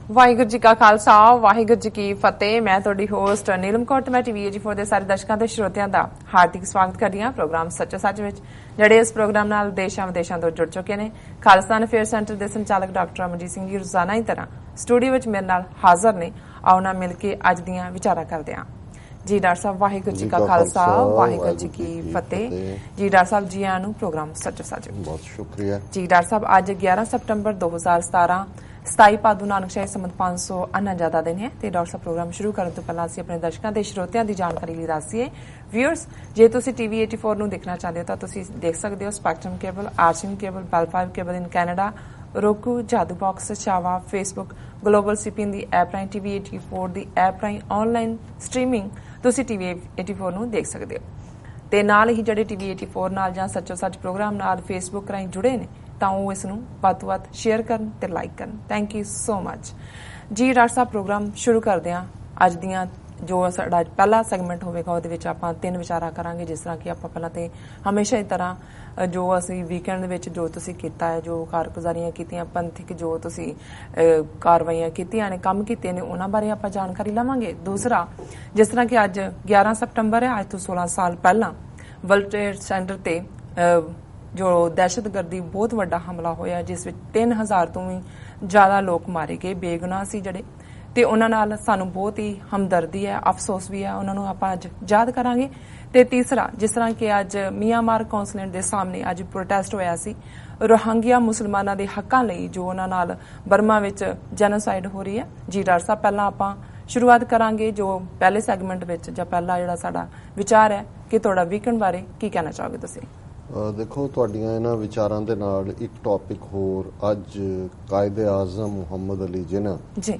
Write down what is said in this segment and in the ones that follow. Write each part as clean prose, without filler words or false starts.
ਵਾਹਿਗੁਰੂ ਜੀ ਕਾ ਖਾਲਸਾ ਵਾਹਿਗੁਰੂ ਜੀ ਕੀ ਫਤਿਹ। ਮੈਂ ਤੁਹਾਡੀ ਹੋਸਟ ਨੀਲਮ ਕੌਰ ਤੇ ਮੈਂ TV84 ਦੇ ਸਾਰੇ ਦਰਸ਼ਕਾਂ ਤੇ ਸਰੋਤਿਆਂ ਦਾ ਹਾਰਦਿਕ ਸਵਾਗਤ ਕਰਦੀ ਹਾਂ ਪ੍ਰੋਗਰਾਮ ਸੱਚੋ ਸੱਚ ਵਿੱਚ, ਜਿਹੜੇ ਇਸ ਪ੍ਰੋਗਰਾਮ ਨਾਲ ਦੇਸ਼ਾਂ ਵਿਦੇਸ਼ਾਂ ਤੋਂ ਜੁੜ ਚੁੱਕੇ ਨੇ। ਖਾਲਿਸਤਾਨ ਅਫੇਅਰ ਸੈਂਟਰ ਦੇ ਸੰਚਾਲਕ ਡਾਕਟਰ ਅਮਰਜੀਤ ਸਿੰਘ ਜੀ ਰੋਜ਼ਾਨਾ ਦੀ ਤਰ੍ਹਾਂ ਸਟੂਡੀਓ ਵਿੱਚ ਮੇਰੇ ਨਾਲ ਹਾਜ਼ਰ ਨੇ। ਆਓ ਨਾਲ ਮਿਲ ਕੇ ਅੱਜ ਦੀਆਂ ਵਿਚਾਰਾਂ ਕਰਦੇ ਹਾਂ। ਜੀ ਡਾਕਟਰ ਸਾਹਿਬ ਵਾਹਿਗੁਰੂ ਜੀ ਕਾ ਖਾਲਸਾ ਵਾਹਿਗੁਰੂ ਜੀ ਕੀ ਫਤਿਹ। ਜੀ ਡਾਕਟਰ ਸਾਹਿਬ ਜੀ ਆਇਆਂ ਨੂੰ ਪ੍ਰੋਗਰਾਮ ਸੱਚੋ ਸੱਚ। ਬਹੁਤ ਸ਼ੁਕਰੀਆ ਜੀ ਡਾਕਟਰ ਸਾਹਿਬ, ਅੱਜ 11 ਸਤੰਬਰ 2017 27 ਭਾਦੂ ਨਾਨਕ ਸ਼ਾਹੀ ਸੰਮਤ 549 ਦਿਨ ਹੈ ਤੇ ਡਾਕਟਰ ਸਾਹਿਬ ਪ੍ਰੋਗਰਾਮ ਸ਼ੁਰੂ ਕਰਨ ਤੋਂ ਪਹਿਲਾਂ ਅਸੀਂ ਆਪਣੇ ਦਰਸ਼ਕਾਂ ਤੇ ਸਰੋਤਿਆਂ ਦੀ ਜਾਣਕਾਰੀ ਲਈ ਦੱਸੀਏ। ਵਿਊਅਰਸ, ਜੇ ਤੁਸੀਂ TV84 ਨੂੰ ਦੇਖਣਾ ਚਾਹੁੰਦੇ ਹੋ ਤਾਂ ਤੁਸੀਂ ਦੇਖ ਸਕਦੇ ਹੋ Spectrum cable, arching cable, Bell 5 cable in Canada, roku, Jadoo box, ਚਾਵਾ, ਫੇਸਬੁੱਕ, ਗਲੋਬਲ CPN ਦੀ ਐਪ ਰਾਹੀਂ, TV84 ਦੀ ਐਪ ਰਾਹੀਂ ਆਨਲਾਈਨ ਸਟ੍ਰੀਮਿੰਗ ਤੁਸੀਂ TV84 ਨੂੰ ਦੇਖ ਸਕਦੇ ਹੋ। ਤੇ ਨਾਲ ਹੀ ਜਿਹੜੇ TV84 ਨਾਲ ਜਾਂ ਸੱਚੋ ਸੱਚ ਪ੍ਰੋਗਰਾਮ ਨਾਲ ਫੇਸਬੁੱਕ ਰਾਹੀਂ ਜੁੜੇ ਨੇ ਤਾਂ ਉਹ ਇਸ ਨੂੰ ਵੱਧ ਤੋਂ ਵੱਧ ਸ਼ੇਅਰ ਕਰਨ ਤੇ ਲਾਈਕ ਕਰਨ। Thank you so much. ਜੀ ਡਾਕਟਰ ਸਾਹਿਬ, ਪ੍ਰੋਗਰਾਮ ਸ਼ੁਰੂ ਕਰਦੇ ਹਾਂ। ਅੱਜ ਦੀਆਂ ਜੋ ਸਾਡਾ ਪਹਿਲਾ ਸੈਗਮੈਂਟ ਹੋਵੇਗਾ ਉਹਦੇ ਵਿੱਚ ਆਪਾਂ 3 ਵਿਚਾਰਾਂ ਕਰਾਂਗੇ। ਜਿਸ ਤਰ੍ਹਾਂ ਕਿ ਆਪਾਂ ਪਹਿਲਾਂ ਤੇ ਹਮੇਸ਼ਾ ਦੀ ਤਰ੍ਹਾਂ ਜੋ ਅਸੀਂ ਵੀਕਐਂਡ ਦੇ ਵਿੱਚ ਜੋ ਤੁਸੀਂ ਕੀਤਾ ਹੈ, ਜੋ ਕਾਰਗੁਜ਼ਾਰੀਆਂ ਕੀਤੀਆਂ, ਪੰਥਿਕ ਜੋ ਤੁਸੀਂ ਕਾਰਵਾਈਆਂ ਕੀਤੀਆਂ ਨੇ, ਕੰਮ ਕੀਤੇ ਨੇ, ਉਹਨਾਂ ਬਾਰੇ ਆਪਾਂ ਜਾਣਕਾਰੀ ਲਵਾਂਗੇ। ਦੂਸਰਾ, ਜਿਸ ਤਰ੍ਹਾਂ ਕਿ ਅੱਜ 11 ਸਤੰਬਰ ਹੈ, ਅੱਜ ਤੋਂ 16 ਸਾਲ ਪਹਿਲਾਂ ਵਰਲਡ ਟ੍ਰੇਡ ਸੈਂਟਰ ਤੇ ਜੋ ਦਹਿਸ਼ਤਗਰਦੀ ਬਹੁਤ ਵੱਡਾ ਹਮਲਾ ਹੋਇਆ, ਜਿਸ ਵਿੱਚ 3000 ਤੋਂ ਵੀ ਜ਼ਿਆਦਾ ਲੋਕ ਮਾਰੇ ਗਏ, ਬੇਗੁਨਾਹ ਸੀ ਜਿਹੜੇ, ਤੇ ਉਹਨਾਂ ਨਾਲ ਸਾਨੂੰ ਬਹੁਤ ਹੀ ਹਮਦਰਦੀ ਹੈ, ਅਫਸੋਸ ਵੀ ਹੈ। ਉਹਨਾਂ ਨੂੰ ਆਪਾਂ ਅੱਜ ਯਾਦ ਕਰਾਂਗੇ। ਤੇ ਤੀਸਰਾ, ਜਿਸ ਤਰ੍ਹਾਂ ਕਿ ਅੱਜ ਮਿਆਂਮਾਰ ਕੌਂਸਲੇਟ ਦੇ ਸਾਹਮਣੇ ਅੱਜ ਪ੍ਰੋਟੈਸਟ ਹੋਇਆ ਸੀ ਰੋਹਿੰਗਿਆ ਮੁਸਲਮਾਨਾਂ ਦੇ ਹੱਕਾਂ ਲਈ, ਜੋ ਉਹਨਾਂ ਨਾਲ ਬਰਮਾ ਵਿੱਚ ਜੈਨੋਸਾਈਡ ਹੋ ਰਹੀ ਹੈ। ਜੀ ਡਾਕਟਰ ਸਾਹਿਬ, ਪਹਿਲਾਂ ਆਪਾਂ ਸ਼ੁਰੂਆਤ ਕਰਾਂਗੇ ਜੋ ਪਹਿਲੇ ਸੈਗਮੈਂਟ ਵਿੱਚ ਜਾਂ ਪਹਿਲਾ ਜਿਹੜਾ ਸਾਡਾ ਵਿਚਾਰ ਹੈ ਕਿ ਤੁਹਾਡਾ ਵੀਕਐਂਡ ਬਾਰੇ ਕੀ ਕਹਿਣਾ ਚਾਹੋਗੇ ਤੁਸੀਂ? ਦੇਖੋ, ਤੁਹਾਡੀਆਂ ਇਹਨਾਂ ਵਿਚਾਰਾਂ ਦੇ ਨਾਲ ਇੱਕ ਟੌਪਿਕ ਹੋਰ, ਅੱਜ ਕਾਇਦੇ ਆਜ਼ਮ ਮੁਹੰਮਦ ਅਲੀ ਜਿਨਾ ਜੀ,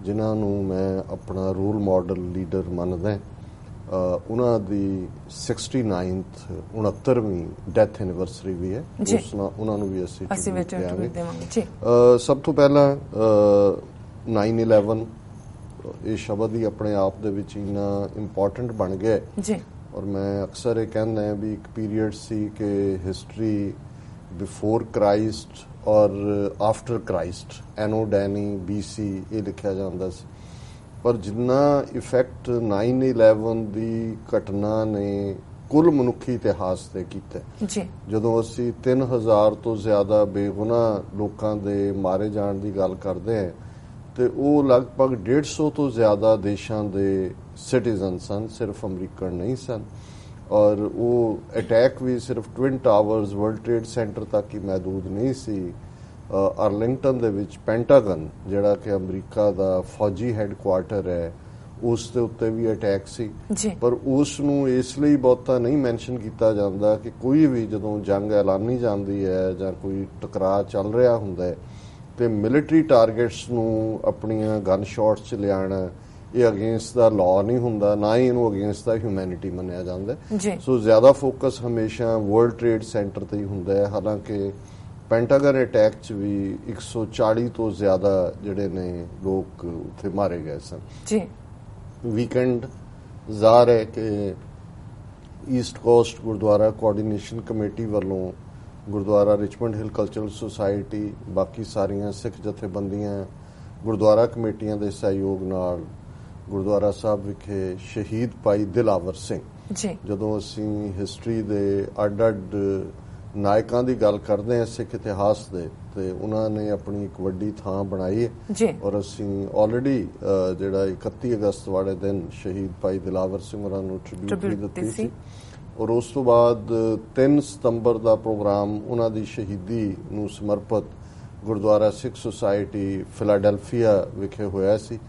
ਜਿਨ੍ਹਾਂ ਨੂੰ ਮੈਂ ਆਪਣਾ ਰੋਲ ਮਾਡਲ ਲੀਡਰ ਮੰਨਦਾ, ਉਹਨਾਂ ਦੀ 69ਵੀਂ ਡੈਥ ਐਨੀਵਰਸਰੀ ਵੀ ਹੈ। ਉਸ ਨਾਲ ਉਹਨਾਂ ਨੂੰ ਵੀ ਅਸੀਂ ਦੇਵਾਂਗੇ। ਸਭ ਤੋਂ ਪਹਿਲਾਂ 9/11 ਇਹ ਸ਼ਬਦ ਹੀ ਆਪਣੇ ਆਪ ਦੇ ਵਿੱਚ ਇੰਨਾ ਇੰਪੋਰਟੈਂਟ ਬਣ ਗਿਆ ਜੀ। ਔਰ ਮੈਂ ਅਕਸਰ ਇਹ ਕਹਿੰਦਾ ਵੀ ਇੱਕ ਪੀਰੀਅਡ ਸੀ ਕਿ ਹਿਸਟਰੀ ਬਿਫੋਰ ਕ੍ਰਾਈਸਟ ਔਰ ਆਫਟਰ ਕ੍ਰਾਈਸਟ, ਐਨੋ ਡੈਨੀ BC ਇਹ ਲਿਖਿਆ ਜਾਂਦਾ ਸੀ। ਪਰ ਜਿੰਨਾ ਇਫੈਕਟ 9/11 ਦੀ ਘਟਨਾ ਨੇ ਕੁੱਲ ਮਨੁੱਖੀ ਇਤਿਹਾਸ ਤੇ ਕੀਤਾ ਜੀ, ਜਦੋਂ ਅਸੀਂ 3000 ਤੋਂ ਜ਼ਿਆਦਾ ਬੇਗੁਨਾਹ ਲੋਕਾਂ ਦੇ ਮਾਰੇ ਜਾਣ ਦੀ ਗੱਲ ਕਰਦੇ ਹਾਂ ਤੇ ਉਹ ਲਗਭਗ 150 ਤੋਂ ਜ਼ਿਆਦਾ ਦੇਸ਼ਾਂ ਦੇ ਸਿਟੀਜ਼ਨ ਸਨ, ਸਿਰਫ ਅਮਰੀਕਨ ਨਹੀਂ ਸਨ। ਔਰ ਉਹ ਅਟੈਕ ਵੀ ਸਿਰਫ twin towers, world trade centre ਤੱਕ ਹੀ ਮਹਿਦੂਦ ਨਹੀਂ ਸੀ। ਅਰਲਿੰਗਟਨ ਦੇ ਵਿੱਚ ਪੈਂਟਾਗਨ, ਜਿਹੜਾ ਕਿ ਅਮਰੀਕਾ ਦਾ ਫੌਜੀ ਹੈੱਡਕੁਆਰਟਰ ਹੈ, ਉਸ ਦੇ ਉੱਤੇ ਵੀ ਅਟੈਕ ਸੀ। ਪਰ ਉਸ ਨੂੰ ਇਸ ਲਈ ਬਹੁਤਾ ਨਹੀਂ ਮੈਂਸ਼ਨ ਕੀਤਾ ਜਾਂਦਾ ਕਿ ਕੋਈ ਵੀ ਜਦੋਂ ਜੰਗ ਐਲਾਨੀ ਜਾਂਦੀ ਹੈ ਜਾਂ ਕੋਈ ਟਕਰਾਅ ਚੱਲ ਰਿਹਾ ਹੁੰਦਾ ਹੈ ਤੇ ਮਿਲਟਰੀ ਟਾਰਗੇਟਸ ਨੂੰ ਆਪਣੀਆਂ ਗਨ ਸ਼ਾਟਸ 'ਚ ਲਿਆਉਣਾ, ਇਹ ਅਗੇਂਸਟ ਦਾ ਲਾਅ ਨਹੀਂ ਹੁੰਦਾ, ਨਾ ਹੀ ਇਹਨੂੰ ਅਗੇਂਸਟ ਦਾ ਹਿਊਮੈਨਿਟੀ ਮੰਨਿਆ ਜਾਂਦਾ। ਸੋ ਜ਼ਿਆਦਾ ਫੋਕਸ ਹਮੇਸ਼ਾ ਵਰਲਡ ਟ੍ਰੇਡ ਸੈਂਟਰ ਤੇ ਹੀ ਹੁੰਦਾ ਹੈ। ਹਾਲਾਂਕਿ ਪੈਂਟਾਗਨ ਅਟੈਕ 'ਚ ਵੀ 140 ਤੋਂ ਜ਼ਿਆਦਾ ਜਿਹੜੇ ਨੇ ਲੋਕ ਉੱਥੇ ਮਾਰੇ ਗਏ ਸਨ ਜੀ। ਵੀਕਐਂਡ ਜ਼ਾਹਰ ਹੈ ਕਿ East cost Gurdwara coordination committee ਵੱਲੋਂ ਗੁਰਦੁਆਰਾ ਰਿਚਮੰਡ ਹਿਲ ਕਲਚਰਲ ਸੁਸਾਇਟੀ, ਬਾਕੀ ਸਾਰੀਆਂ ਸਿੱਖ ਜਥੇਬੰਦੀਆਂ, ਗੁਰਦੁਆਰਾ ਕਮੇਟੀਆਂ ਦੇ ਸਹਿਯੋਗ ਨਾਲ ਗੁਰਦੁਆਰਾ ਸਾਹਿਬ ਵਿਖੇ ਸ਼ਹੀਦ ਭਾਈ ਦਿਲਾਵਰ ਸਿੰਘ ਜੀ, ਜਦੋਂ ਅਸੀਂ ਹਿਸਟਰੀ ਦੇ ਅੱਡ-ਅੱਡ ਨਾਇਕਾਂ ਦੀ ਗੱਲ ਕਰਦੇ ਹਾਂ ਸਿੱਖ ਇਤਿਹਾਸ ਦੇ, ਤੇ ਉਹਨਾਂ ਨੇ ਆਪਣੀ ਇੱਕ ਵੱਡੀ ਥਾਂ ਬਣਾਈ ਹੈ। ਔਰ ਅਸੀਂ ਆਲਰੇਡੀ ਜਿਹੜਾ 31 ਅਗਸਤ ਵਾਲੇ ਦਿਨ ਸ਼ਹੀਦ ਭਾਈ ਦਿਲਾਵਰ ਸਿੰਘ ਹੋਰਾਂ ਨੂੰ ਟ੍ਰਿਬਿਊਟ ਵੀ ਦਿੱਤੀ ਸੀ। ਔਰ ਉਸ ਤੋਂ ਬਾਅਦ 3 ਸਤੰਬਰ ਦਾ ਪ੍ਰੋਗਰਾਮ ਉਹਨਾਂ ਦੀ ਸ਼ਹੀਦੀ ਨੂੰ ਸਮਰਪਿਤ ਗੁਰਦੁਆਰਾ ਸਿੱਖ ਸੁਸਾਇਟੀ ਫਿਲਾਡੈਲਫੀਆ ਵਿਖੇ ਹੋਇਆ ਸੀ,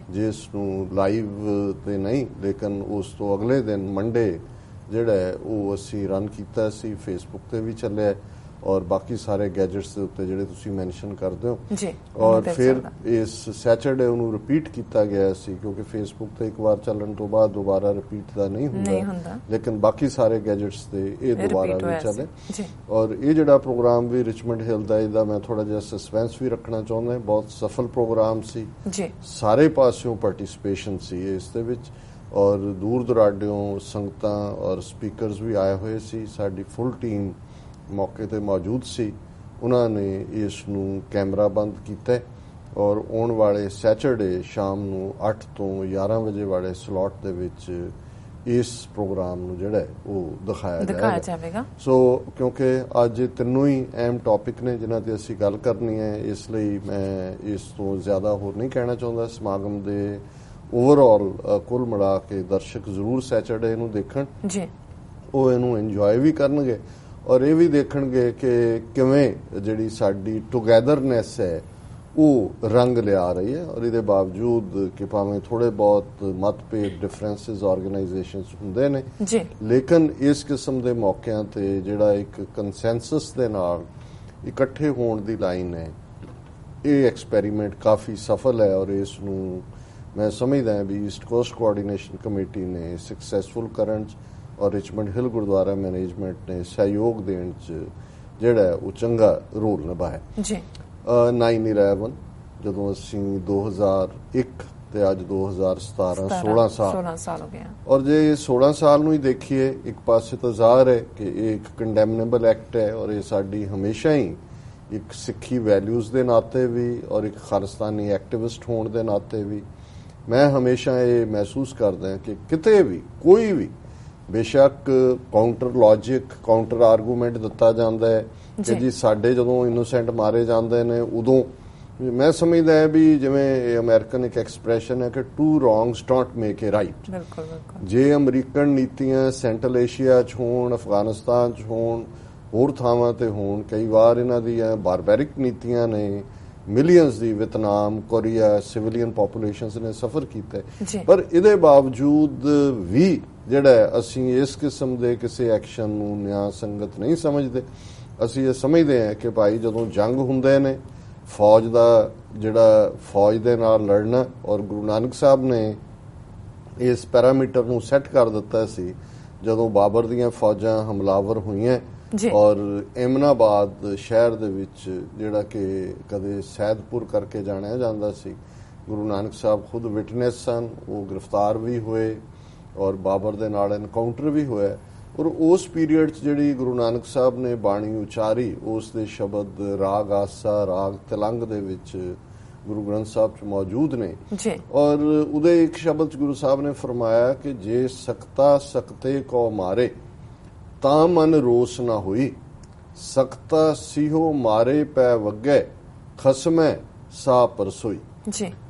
ਜਿਸ ਨੂੰ ਲਾਈਵ ਤੇ ਨਹੀਂ ਲੇਕਿਨ ਉਸ ਤੋਂ ਅਗਲੇ ਦਿਨ ਮੰਡੇ ਜਿਹੜਾ ਹੈ ਉਹ ਅਸੀਂ ਰਨ ਕੀਤਾ ਸੀ, ਫੇਸਬੁੱਕ ਤੇ ਵੀ ਚੱਲਿਆ ਔਰ ਬਾਕੀ ਸਾਰੇ ਗੈਜਟਸ ਦੇ ਉੱਤੇ ਜਿਹੜੇ ਤੁਸੀਂ ਮੈਂਸ਼ਨ ਕਰਦੇ ਹੋ। ਔਰ ਫਿਰ ਇਸ ਸੈਚਰਡੇ ਉਹਨੂੰ ਰਿਪੀਟ ਕੀਤਾ ਗਿਆ ਸੀ, ਕਿਉਂਕਿ ਫੇਸਬੁੱਕ ਤੇ ਇੱਕ ਵਾਰ ਚੱਲਣ ਤੋਂ ਬਾਅਦ ਦੁਬਾਰਾ ਰਿਪੀਟ ਦਾ ਨਹੀਂ ਹੁੰਦਾ, ਲੇਕਿਨ ਬਾਕੀ ਸਾਰੇ ਗੈਜਟਸ ਤੇ ਇਹ ਦੁਬਾਰਾ ਵੀ ਚੱਲੇ। ਔਰ ਇਹ ਜਿਹੜਾ ਪ੍ਰੋਗਰਾਮ ਵੀ ਰਿਚਮੰਡ ਹਿਲ ਦਾ, ਇਹਦਾ ਮੈਂ ਥੋੜਾ ਜਿਹਾ ਸਸਪੈਂਸ ਵੀ ਰੱਖਣਾ ਚਾਹੁੰਦਾ। ਬਹੁਤ ਸਫਲ ਪ੍ਰੋਗਰਾਮ ਸੀ, ਸਾਰੇ ਪਾਸਿਓਂ ਪਾਰਟਿਸਿਪੇਸ਼ਨ ਸੀ ਇਸ ਦੇ ਵਿੱਚ, ਔਰ ਦੂਰ ਦੁਰਾਡਿਓਂ ਸੰਗਤਾਂ ਔਰ ਸਪੀਕਰਸ ਵੀ ਆਏ ਹੋਏ ਸੀ। ਸਾਡੀ ਫੁੱਲ ਟੀਮ ਮੌਕੇ ਤੇ ਮੌਜੂਦ ਸੀ। ਉਹਨਾਂ ਨੇ ਇਸ ਨੂੰ ਕੈਮਰਾ ਬੰਦ ਕੀਤਾ ਔਰ ਆਉਣ ਵਾਲੇ ਸੈਟਰਡੇ ਸ਼ਾਮ ਨੂੰ 8 ਤੋਂ 11 ਵਜੇ ਵਾਲੇ ਸਲੋਟ ਦੇ ਵਿੱਚ ਇਸ ਪ੍ਰੋਗਰਾਮ ਨੂੰ ਜਿਹੜਾ ਉਹ ਦਿਖਾਇਆ ਜਾਵੇਗਾ। ਸੋ ਕਿਉਂਕਿ ਅੱਜ ਤਿੰਨੋਂ ਹੀ ਅਹਿਮ ਟੌਪਿਕ ਨੇ ਜਿਨ੍ਹਾਂ ਤੇ ਅਸੀਂ ਗੱਲ ਕਰਨੀ ਹੈ, ਇਸ ਲਈ ਮੈਂ ਇਸ ਤੋਂ ਜ਼ਿਆਦਾ ਹੋਰ ਨਹੀਂ ਕਹਿਣਾ ਚਾਹੁੰਦਾ। ਸਮਾਗਮ ਦੇ ਓਵਰਆਲ ਕੁੱਲ ਮਿਲਾ ਕੇ ਦਰਸ਼ਕ ਜ਼ਰੂਰ ਸੈਟਰਡੇ ਨੂੰ ਦੇਖਣ ਜੀ, ਉਹ ਇਹਨੂੰ ਇੰਜੋਏ ਵੀ ਕਰਨਗੇ ਔਰ ਇਹ ਵੀ ਦੇਖਣਗੇ ਕਿ ਕਿਵੇਂ ਜਿਹੜੀ ਸਾਡੀ ਟੁਗੈਦਰਨੈਸ ਹੈ ਉਹ ਰੰਗ ਲਿਆ ਰਹੀ ਹੈ। ਔਰ ਇਹਦੇ ਬਾਵਜੂਦ ਕਿ ਭਾਵੇਂ ਥੋੜੇ ਬਹੁਤ ਮਤਭੇਦ ਡਿਫਰੈਂਸਿਸ ਆਰਗੇਨਾਈਜੇਸ਼ਨਸ ਹੁੰਦੇ ਨੇ ਜੀ, ਲੇਕਿਨ ਇਸ ਕਿਸਮ ਦੇ ਮੌਕਿਆਂ ਤੇ ਜਿਹੜਾ ਇੱਕ ਕੰਸੈਂਸਸ ਦੇ ਨਾਲ ਇਕੱਠੇ ਹੋਣ ਦੀ ਲਾਈਨ ਹੈ, ਇਹ ਐਕਸਪੈਰੀਮੈਂਟ ਕਾਫੀ ਸਫਲ ਹੈ ਔਰ ਇਸ ਨੂੰ ਮੈਂ ਸਮਝਦਾ ਹਾਂ ਵੀ ਈਸਟ ਕੋਸਟ ਕੋਆਰਡੀਨੇਸ਼ਨ ਕਮੇਟੀ ਨੇ ਸਕਸੈਸਫੁਲ ਕਰਨ 'ਚ ਔਰ ਰਿਚਮੰਡ ਹਿਲ ਗੁਰਦੁਆਰਾ ਮੈਨੇਜਮੈਂਟ ਨੇ ਸਹਿਯੋਗ ਦੇਣ 'ਚ ਜਿਹੜਾ ਉਹ ਚੰਗਾ ਰੋਲ ਨਿਭਾਇਆ ਜੀ। 9/11 ਜਦੋਂ ਅਸੀਂ 2001 ਤੇ ਅੱਜ 2017 16 ਸਾਲ ਹੋ ਗਏ ਔਰ ਜੇ 16 ਸਾਲ ਨੂੰ ਹੀ ਦੇਖੀਏ, ਇੱਕ ਪਾਸੇ ਤਾਂ ਜ਼ਾਹਰ ਹੈ ਕਿ ਇਹ ਇੱਕ ਕੰਡੈਮਨੇਬਲ ਐਕਟ ਹੈ ਔਰ ਇਹ ਸਾਡੀ ਹਮੇਸ਼ਾ ਹੀ ਇੱਕ ਸਿੱਖੀ ਵੈਲਿਊਜ਼ ਦੇ ਨਾਤੇ ਵੀ ਔਰ ਇੱਕ ਖਾਲਿਸਤਾਨੀ ਐਕਟਿਵਿਸਟ ਹੋਣ ਦੇ ਨਾਤੇ ਵੀ ਮੈਂ ਹਮੇਸ਼ਾ ਇਹ ਮਹਿਸੂਸ ਕਰਦਾ ਕਿ ਕਿਤੇ ਵੀ ਕੋਈ ਵੀ ਬੇਸ਼ੱਕ ਕਾਊਂਟਰ ਲੌਜਿਕ ਕਾਊਂਟਰ ਆਰਗੂਮੈਂਟ ਦਿੱਤਾ ਜਾਂਦਾ ਹੈ ਕਿ ਜੀ ਸਾਡੇ ਜਦੋਂ ਇਨੋਸੈਂਟ ਮਾਰੇ ਜਾਂਦੇ ਨੇ ਉਦੋਂ ਮੈਂ ਸਮਝਦਾ ਹੈ ਵੀ ਜਿਵੇਂ ਅਮਰੀਕਨ ਇੱਕ ਐਕਸਪ੍ਰੈਸ਼ਨ ਹੈ ਕਿ two wrongs don't make a right. ਜੇ ਅਮਰੀਕਨ ਨੀਤੀਆਂ ਸੈਂਟਰਲ ਏਸ਼ੀਆ 'ਚ ਹੋਣ, ਅਫਗਾਨਿਸਤਾਨ 'ਚ ਹੋਣ, ਹੋਰ ਥਾਵਾਂ ਤੇ ਹੋਣ, ਕਈ ਵਾਰ ਇਹਨਾਂ ਦੀਆਂ ਬਾਰਬੈਰਿਕ ਨੀਤੀਆਂ ਨੇ ਮਿਲੀਅਨਸ ਦੀ ਵਿਤਨਾਮ, ਕੋਰੀਆ ਸਿਵਿਲੀਅਨ ਪਾਪੂਲੇਸ਼ਨਸ ਨੇ ਸਫਰ ਕੀਤਾ, ਪਰ ਇਹਦੇ ਬਾਵਜੂਦ ਵੀ ਜਿਹੜਾ ਅਸੀਂ ਇਸ ਕਿਸਮ ਦੇ ਕਿਸੇ ਐਕਸ਼ਨ ਨੂੰ ਨਿਆਂ ਸੰਗਤ ਨਹੀਂ ਸਮਝਦੇ। ਅਸੀਂ ਇਹ ਸਮਝਦੇ ਹਾਂ ਕਿ ਭਾਈ ਜਦੋਂ ਜੰਗ ਹੁੰਦੇ ਨੇ ਫੌਜ ਦਾ ਜਿਹੜਾ ਫੌਜ ਦੇ ਨਾਲ ਲੜਨਾ, ਔਰ ਗੁਰੂ ਨਾਨਕ ਸਾਹਿਬ ਨੇ ਇਸ ਪੈਰਾਮੀਟਰ ਨੂੰ ਸੈੱਟ ਕਰ ਦਿੱਤਾ ਸੀ ਜਦੋਂ ਬਾਬਰ ਦੀਆਂ ਫੌਜਾਂ ਹਮਲਾਵਰ ਹੋਈਆਂ ਔਰ ਐਮਨਾਬਾਦ ਸ਼ਹਿਰ ਦੇ ਵਿੱਚ ਜਿਹੜਾ ਕਿ ਕਦੇ ਸੈਦਪੁਰ ਕਰਕੇ ਜਾਣਿਆ ਜਾਂਦਾ ਸੀ, ਗੁਰੂ ਨਾਨਕ ਸਾਹਿਬ ਖੁਦ ਵਿਟਨੈਸ ਸਨ, ਉਹ ਗ੍ਰਿਫਤਾਰ ਵੀ ਹੋਏ ਔਰ ਬਾਬਰ ਦੇ ਨਾਲ ਐਨਕਾਊਂਟਰ ਵੀ ਹੋਇਆ। ਔਰ ਉਸ ਪੀਰੀਅਡ 'ਚ ਜਿਹੜੀ ਗੁਰੂ ਨਾਨਕ ਸਾਹਿਬ ਨੇ ਬਾਣੀ ਉਚਾਰੀ, ਉਸ ਦੇ ਸ਼ਬਦ ਰਾਗ ਆਸਾ, ਰਾਗ ਤਿਲੰਗ ਦੇ ਵਿੱਚ ਗੁਰੂ ਗ੍ਰੰਥ ਸਾਹਿਬ 'ਚ ਮੌਜੂਦ ਨੇ ਔਰ ਉਹਦੇ ਇੱਕ ਸ਼ਬਦ 'ਚ ਗੁਰੂ ਸਾਹਿਬ ਨੇ ਫਰਮਾਇਆ ਕਿ ਜੇ ਸਕਤਾ ਸਕਤੇ ਕੋ ਮਾਰੇ ਤਾਂ ਮਨ ਰੋਸ ਨਾ ਹੋਈ, ਸਕਤਾ ਸਿਹੋ ਮਾਰੇ ਪੈ ਵੱਗੇ ਖਸਮੈ ਸਾ ਪਰਸੋਈ।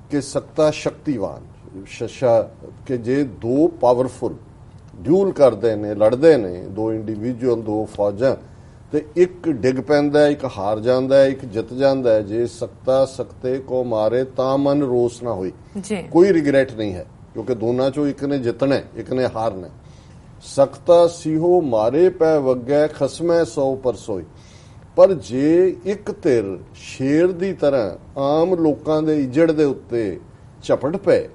ਕਿ ਸਕਤਾ ਸ਼ਕਤੀਵਾਨ ਸ਼ਸ਼ਾ ਕਿ ਜੇ ਦੋ ਪਾਵਰਫੁਲ ਡਿਊਲ ਕਰਦੇ ਨੇ, ਲੜਦੇ ਨੇ, ਦੋ ਇੰਡੀਵਿਜੂਅਲ, ਦੋ ਫੌਜਾਂ, ਤੇ ਇੱਕ ਡਿੱਗ ਪੈਂਦਾ, ਇੱਕ ਹਾਰ ਜਾਂਦਾ, ਇੱਕ ਜਿੱਤ ਜਾਂਦਾ, ਜੇ ਸਕਤਾ ਸਕਤੇ ਕੋ ਮਾਰੇ ਤਾਂ ਮਨ ਰੋਸ ਨਾ ਹੋਈ, ਕੋਈ ਰਿਗਰੈਟ ਨਹੀਂ ਹੈ ਕਿਉਂਕਿ ਦੋਨਾਂ ਚੋਂ ਇੱਕ ਨੇ ਜਿੱਤਣਾ, ਇੱਕ ਨੇ ਹਾਰਨਾ। ਸਕਤਾ ਸਿਹੋ ਮਾਰੇ ਪੈ ਵੱਗੈ ਖਸਮੈ ਸੌ ਪਰਸੋਈ। ਪਰ ਜੇ ਇੱਕ ਧਿਰ ਸ਼ੇਰ ਦੀ ਤਰ੍ਹਾਂ ਆਮ ਲੋਕਾਂ ਦੇ ਇੱਜੜ ਦੇ ਉੱਤੇ ਝਪਟ ਪਏ,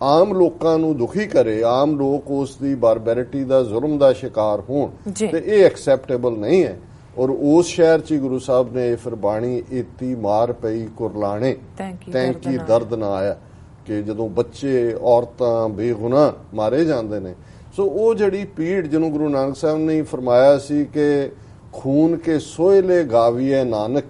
ਆਮ ਲੋਕਾਂ ਨੂੰ ਦੁਖੀ ਕਰੇ, ਆਮ ਲੋਕ ਉਸ ਦੀ ਬਾਰਬੈਰਿਟੀ ਦਾ, ਜ਼ੁਲਮ ਦਾ ਸ਼ਿਕਾਰ ਹੋਣ, ਤੇ ਇਹ ਐਕਸੈਪਟੇਬਲ ਨਹੀਂ ਹੈ। ਔਰ ਉਸ ਸ਼ਹਿਰ 'ਚ ਗੁਰੂ ਸਾਹਿਬ ਨੇ ਫਿਰ ਬਾਣੀ ਏਤੀ ਮਾਰ ਪਈ ਕੁਰਲਾਣੇ ਤੈਂਕੀ ਦਰਦ ਨਾ ਆਇਆ ਕਿ ਜਦੋਂ ਬੱਚੇ, ਔਰਤਾਂ ਬੇਗੁਨਾਹ ਮਾਰੇ ਜਾਂਦੇ ਨੇ। ਸੋ ਉਹ ਜਿਹੜੀ ਪੀੜ ਜਿਹਨੂੰ ਗੁਰੂ ਨਾਨਕ ਸਾਹਿਬ ਨੇ ਫਰਮਾਇਆ ਸੀ ਕਿ ਖੂਨ ਕੇ ਸੋਇਲੇ ਗਾਵੀਏ ਨਾਨਕ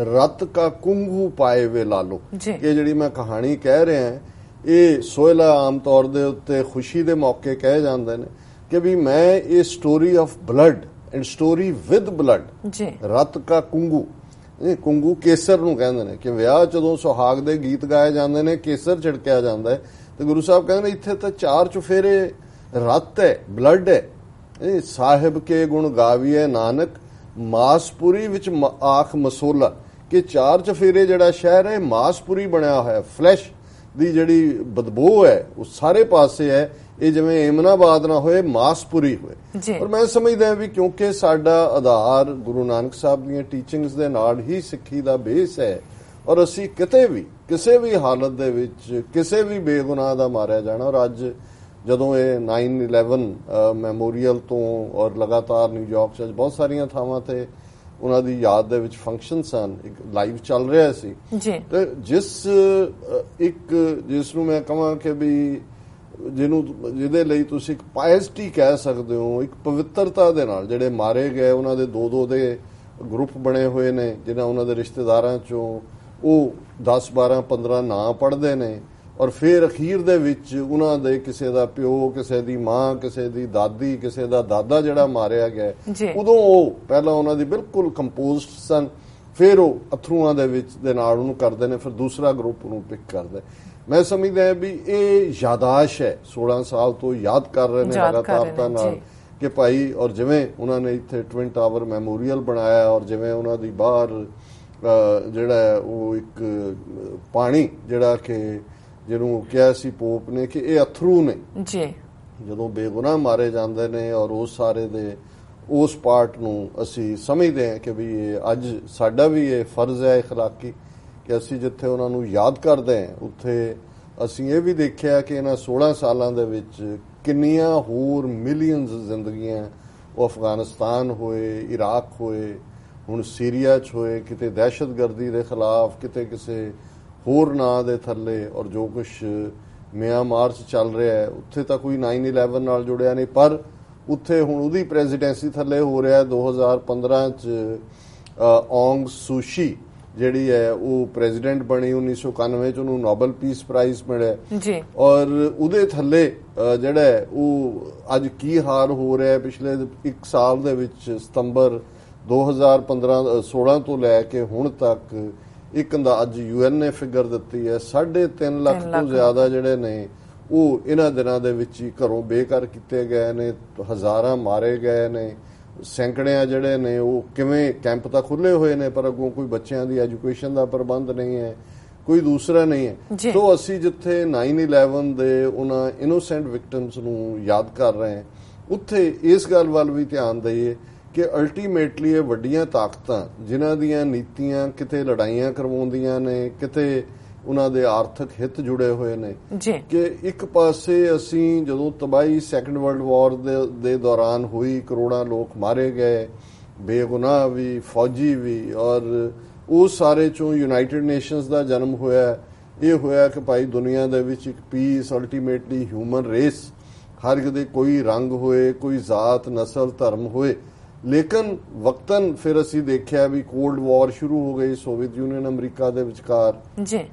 ਰਤ ਕਾ ਕੁੰਗੂ ਪਾਏ ਵੇ ਲਾਲੋ, ਕਿ ਜਿਹੜੀ ਮੈਂ ਕਹਾਣੀ ਕਹਿ ਰਿਹਾ ਇਹ ਸੋਇਲਾ ਆਮ ਤੌਰ ਦੇ ਉੱਤੇ ਖੁਸ਼ੀ ਦੇ ਮੌਕੇ ਕਹੇ ਜਾਂਦੇ ਨੇ ਕਿ ਵੀ ਮੈਂ ਇਹ story of blood and story with blood, ਰਤ ਕਾ ਕੁੰਗੂ, ਇਹ ਕੁੰਗੂ ਕੇਸਰ ਨੂੰ ਕਹਿੰਦੇ ਨੇ ਕਿ ਵਿਆਹ ਜਦੋਂ ਸੁਹਾਗ ਦੇ ਗੀਤ ਗਾਏ ਜਾਂਦੇ ਨੇ ਕੇਸਰ ਛਿੜਕਿਆ ਜਾਂਦਾ ਹੈ, ਤੇ ਗੁਰੂ ਸਾਹਿਬ ਕਹਿੰਦੇ ਨੇ ਇੱਥੇ ਤਾਂ ਚਾਰ ਚੁਫੇਰੇ ਰਤ ਹੈ, ਬਲੱਡ ਹੈ। ਇਹ ਸਾਹਿਬ ਕੇ ਗੁਣ ਗਾਵੀਏ ਨਾਨਕ ਮਾਸਪੁਰੀ ਵਿੱਚ ਆਖ ਮਸੋਲਾ, ਕਿ ਚਾਰ ਚਫੇਰੇ ਜਿਹੜਾ ਸ਼ਹਿਰ ਹੈ ਮਾਸਪੁਰੀ ਬਣਿਆ ਹੋਇਆ, ਫਲੈਸ਼ ਦੀ ਜਿਹੜੀ ਬਦਬੂ ਹੈ ਉਹ ਸਾਰੇ ਪਾਸੇ ਹੈ। ਇਹ ਜਿਵੇਂ ਏਮਨਾਬਾਦ ਨਾ ਹੋਏ, ਮਾਸਪੁਰੀ ਹੋਏ। ਔਰ ਮੈਂ ਸਮਝਦਾ ਵੀ ਕਿਉਂਕਿ ਸਾਡਾ ਆਧਾਰ ਗੁਰੂ ਨਾਨਕ ਸਾਹਿਬ ਦੀਆਂ ਟੀਚਿੰਗਸ ਦੇ ਨਾਲ ਹੀ ਸਿੱਖੀ ਦਾ ਬੇਸ ਹੈ, ਔਰ ਅਸੀਂ ਕਿਤੇ ਵੀ ਕਿਸੇ ਵੀ ਹਾਲਤ ਦੇ ਵਿੱਚ ਕਿਸੇ ਵੀ ਬੇਗੁਨਾਹ ਦਾ ਮਾਰਿਆ ਜਾਣਾ। ਔਰ ਅੱਜ ਜਦੋਂ ਇਹ 9/11 ਮੈਮੋਰੀਅਲ ਤੋਂ ਔਰ ਲਗਾਤਾਰ ਨਿਊਯਾਰਕ 'ਚ ਬਹੁਤ ਸਾਰੀਆਂ ਥਾਵਾਂ ਤੇ ਉਹਨਾਂ ਦੀ ਯਾਦ ਦੇ ਵਿੱਚ ਫੰਕਸ਼ਨ ਸਨ, ਇੱਕ ਲਾਈਵ ਚੱਲ ਰਿਹਾ ਸੀ, ਤੇ ਜਿਸ ਨੂੰ ਮੈਂ ਕਹਾਂ ਕਿ ਵੀ ਜਿਹਦੇ ਲਈ ਤੁਸੀਂ ਇੱਕ ਪਾਇਸਟੀ ਕਹਿ ਸਕਦੇ ਹੋ, ਇੱਕ ਪਵਿੱਤਰਤਾ ਦੇ ਨਾਲ ਜਿਹੜੇ ਮਾਰੇ ਗਏ ਉਹਨਾਂ ਦੇ ਦੋ ਦੇ ਗਰੁੱਪ ਬਣੇ ਹੋਏ ਨੇ, ਜਿਹਨਾਂ ਉਹਨਾਂ ਦੇ ਰਿਸ਼ਤੇਦਾਰਾਂ ਚੋਂ ਉਹ 10 12 15 ਨਾਂ ਪੜ੍ਹਦੇ ਨੇ ਔਰ ਫਿਰ ਅਖੀਰ ਦੇ ਵਿੱਚ ਉਹਨਾਂ ਦੇ ਕਿਸੇ ਦਾ ਪਿਓ, ਕਿਸੇ ਦੀ ਮਾਂ, ਕਿਸੇ ਦੀ ਦਾਦੀ, ਕਿਸੇ ਦਾ ਦਾਦਾ ਜਿਹੜਾ ਮਾਰਿਆ ਗਿਆ, ਉਦੋਂ ਉਹ ਪਹਿਲਾਂ ਉਹਨਾਂ ਦੀ ਬਿਲਕੁਲ ਕੰਪੋਜ਼ਡ ਸਨ, ਫਿਰ ਉਹ ਅਥਰੂਆਂ ਦੇ ਵਿੱਚ ਦੇ ਨਾਲ ਉਹਨੂੰ ਕਰਦੇ ਨੇ, ਫਿਰ ਦੂਸਰਾ ਗਰੁੱਪ ਨੂੰ ਪਿਕ ਕਰਦਾ। ਮੈਂ ਸਮਝਦਾ ਵੀ ਇਹ ਯਾਦਾਸ਼ ਹੈ, 16 ਸਾਲ ਤੋਂ ਯਾਦ ਕਰ ਰਹੇ ਨੇ ਲਗਾਤਾਰਤਾ ਨਾਲ ਕਿ ਭਾਈ, ਔਰ ਜਿਵੇਂ ਉਹਨਾਂ ਨੇ ਇੱਥੇ ਟਵਿਨ ਟਾਵਰ ਮੈਮੋਰੀਅਲ ਬਣਾਇਆ ਔਰ ਜਿਵੇਂ ਉਹਨਾਂ ਦੀ ਬਾਹਰ ਜਿਹੜਾ ਉਹ ਇੱਕ ਪਾਣੀ ਜਿਹੜਾ ਕਿ ਜਿਹਨੂੰ ਕਿਹਾ ਸੀ ਪੋਪ ਨੇ ਕਿ ਇਹ ਅਥਰੂ ਨੇ ਜੀ, ਜਦੋਂ ਬੇਗੁਨਾਹ ਮਾਰੇ ਜਾਂਦੇ ਨੇ ਔਰ ਉਸ ਸਾਰੇ ਦੇ ਉਸ ਪਾਰਟ ਨੂੰ ਅਸੀਂ ਸਮਝਦੇ ਹਾਂ ਕਿ ਵੀ ਇਹ ਅੱਜ ਸਾਡਾ ਵੀ ਇਹ ਫਰਜ਼ ਹੈ ਇਖਲਾਕੀ ਕਿ ਅਸੀਂ ਜਿੱਥੇ ਉਹਨਾਂ ਨੂੰ ਯਾਦ ਕਰਦੇ ਹਾਂ ਉੱਥੇ ਅਸੀਂ ਇਹ ਵੀ ਦੇਖਿਆ ਕਿ ਇਹਨਾਂ 16 ਸਾਲਾਂ ਦੇ ਵਿੱਚ ਕਿੰਨੀਆਂ ਹੋਰ ਮਿਲੀਅਨਸ ਜ਼ਿੰਦਗੀਆਂ ਉਹ ਅਫਗਾਨਿਸਤਾਨ ਹੋਏ, ਇਰਾਕ ਹੋਏ, ਹੁਣ ਸੀਰੀਆ 'ਚ ਹੋਏ, ਕਿਤੇ ਦਹਿਸ਼ਤਗਰਦੀ ਦੇ ਖਿਲਾਫ, ਕਿਤੇ ਕਿਸੇ ਹੋਰ ਨਾਂ ਦੇ ਥੱਲੇ, ਔਰ ਜੋ ਕੁਛ ਮਿਆਂਮਾਰ 'ਚ ਚੱਲ ਰਿਹਾ ਹੈ ਉੱਥੇ ਤਾਂ ਕੋਈ 9/11 ਨਾਲ ਜੁੜਿਆ ਨਹੀਂ, ਪਰ ਉੱਥੇ ਹੁਣ ਉਹਦੀ ਪ੍ਰੈਜ਼ੀਡੈਂਸੀ ਥੱਲੇ ਹੋ ਰਿਹਾ। 2015 'ਚ ਔਂਗ ਸੂਚੀ ਜਿਹੜੀ ਹੈ ਉਹ ਪ੍ਰੈਜ਼ੀਡੈਂਟ ਬਣੀ, 1991 'ਚ ਉਹਨੂੰ ਨੋਬਲ ਪੀਸ ਪ੍ਰਾਈਜ਼ ਮਿਲਿਆ ਜੀ, ਔਰ ਉਹਦੇ ਥੱਲੇ ਜਿਹੜਾ ਉਹ ਅੱਜ ਕੀ ਹਾਲ ਹੋ ਰਿਹਾ ਪਿਛਲੇ 1 ਸਾਲ ਦੇ ਵਿੱਚ, ਸਤੰਬਰ 2016 ਤੋਂ ਲੈ ਕੇ ਹੁਣ ਤੱਕ ਇੱਕ ਅੰਦਾਜ਼ UN ਨੇ ਫਿਗਰ ਦਿੱਤੀ ਹੈ 3.5 ਲੱਖ ਤੋਂ ਜ਼ਿਆਦਾ ਜਿਹੜੇ ਨੇ ਉਹ ਇਹਨਾਂ ਦਿਨਾਂ ਦੇ ਵਿੱਚ ਹੀ ਘਰੋਂ ਬੇਘਰ ਕੀਤੇ ਗਏ ਨੇ, ਹਜ਼ਾਰਾਂ ਮਾਰੇ ਗਏ ਨੇ, ਸੈਂਕੜਿਆਂ ਜਿਹੜੇ ਨੇ ਉਹ ਕਿਵੇਂ ਕੈਂਪ ਤਾਂ ਖੁੱਲੇ ਹੋਏ ਨੇ ਪਰ ਅੱਗੋਂ ਕੋਈ ਬੱਚਿਆਂ ਦੀ ਐਜੂਕੇਸ਼ਨ ਦਾ ਪ੍ਰਬੰਧ ਨਹੀਂ ਹੈ, ਕੋਈ ਦੂਸਰਾ ਨਹੀਂ ਹੈ। ਸੋ ਅਸੀਂ ਜਿੱਥੇ 9/11 ਦੇ ਉਹਨਾਂ ਇਨੋਸੈਂਟ ਵਿਕਟਮਸ ਨੂੰ ਯਾਦ ਕਰ ਰਹੇ ਹਾਂ ਉੱਥੇ ਇਸ ਗੱਲ ਵੱਲ ਵੀ ਧਿਆਨ ਦਈਏ ਕਿ ਅਲਟੀਮੇਟਲੀ ਇਹ ਵੱਡੀਆਂ ਤਾਕਤਾਂ ਜਿਨ੍ਹਾਂ ਦੀਆਂ ਨੀਤੀਆਂ ਕਿਤੇ ਲੜਾਈਆਂ ਕਰਵਾਉਂਦੀਆਂ ਨੇ, ਕਿਤੇ ਉਹਨਾਂ ਦੇ ਆਰਥਿਕ ਹਿੱਤ ਜੁੜੇ ਹੋਏ ਨੇ ਕਿ ਇੱਕ ਪਾਸੇ ਅਸੀਂ ਜਦੋਂ ਤਬਾਹੀ ਸੈਕੰਡ ਵਰਲਡ ਵਾਰ ਦੇ ਦੌਰਾਨ ਹੋਈ, ਕਰੋੜਾਂ ਲੋਕ ਮਾਰੇ ਗਏ, ਬੇਗੁਨਾਹ ਵੀ, ਫੌਜੀ ਵੀ, ਔਰ ਉਹ ਸਾਰੇ ਚੋਂ ਯੂਨਾਈਟਿਡ ਨੇਸ਼ਨਸ ਦਾ ਜਨਮ ਹੋਇਆ। ਇਹ ਹੋਇਆ ਕਿ ਭਾਈ ਦੁਨੀਆ ਦੇ ਵਿੱਚ ਇੱਕ ਪੀਸ, ਅਲਟੀਮੇਟਲੀ ਹਿਊਮਨ ਰੇਸ, ਹਰ ਇੱਕ ਦੇ ਕੋਈ ਰੰਗ ਹੋਏ, ਕੋਈ ਜ਼ਾਤ, ਨਸਲ, ਧਰਮ ਹੋਏ, ਲੇਕਿਨ ਵਕਤਨ ਫਿਰ ਅਸੀਂ ਦੇਖਿਆ ਵੀ ਕੋਲਡ ਵਾਰ ਸ਼ੁਰੂ ਹੋ ਗਈ ਸੋਵੀਅਤ ਯੂਨੀਅਨ ਅਮਰੀਕਾ ਦੇ ਵਿਚਕਾਰ ਜੀ।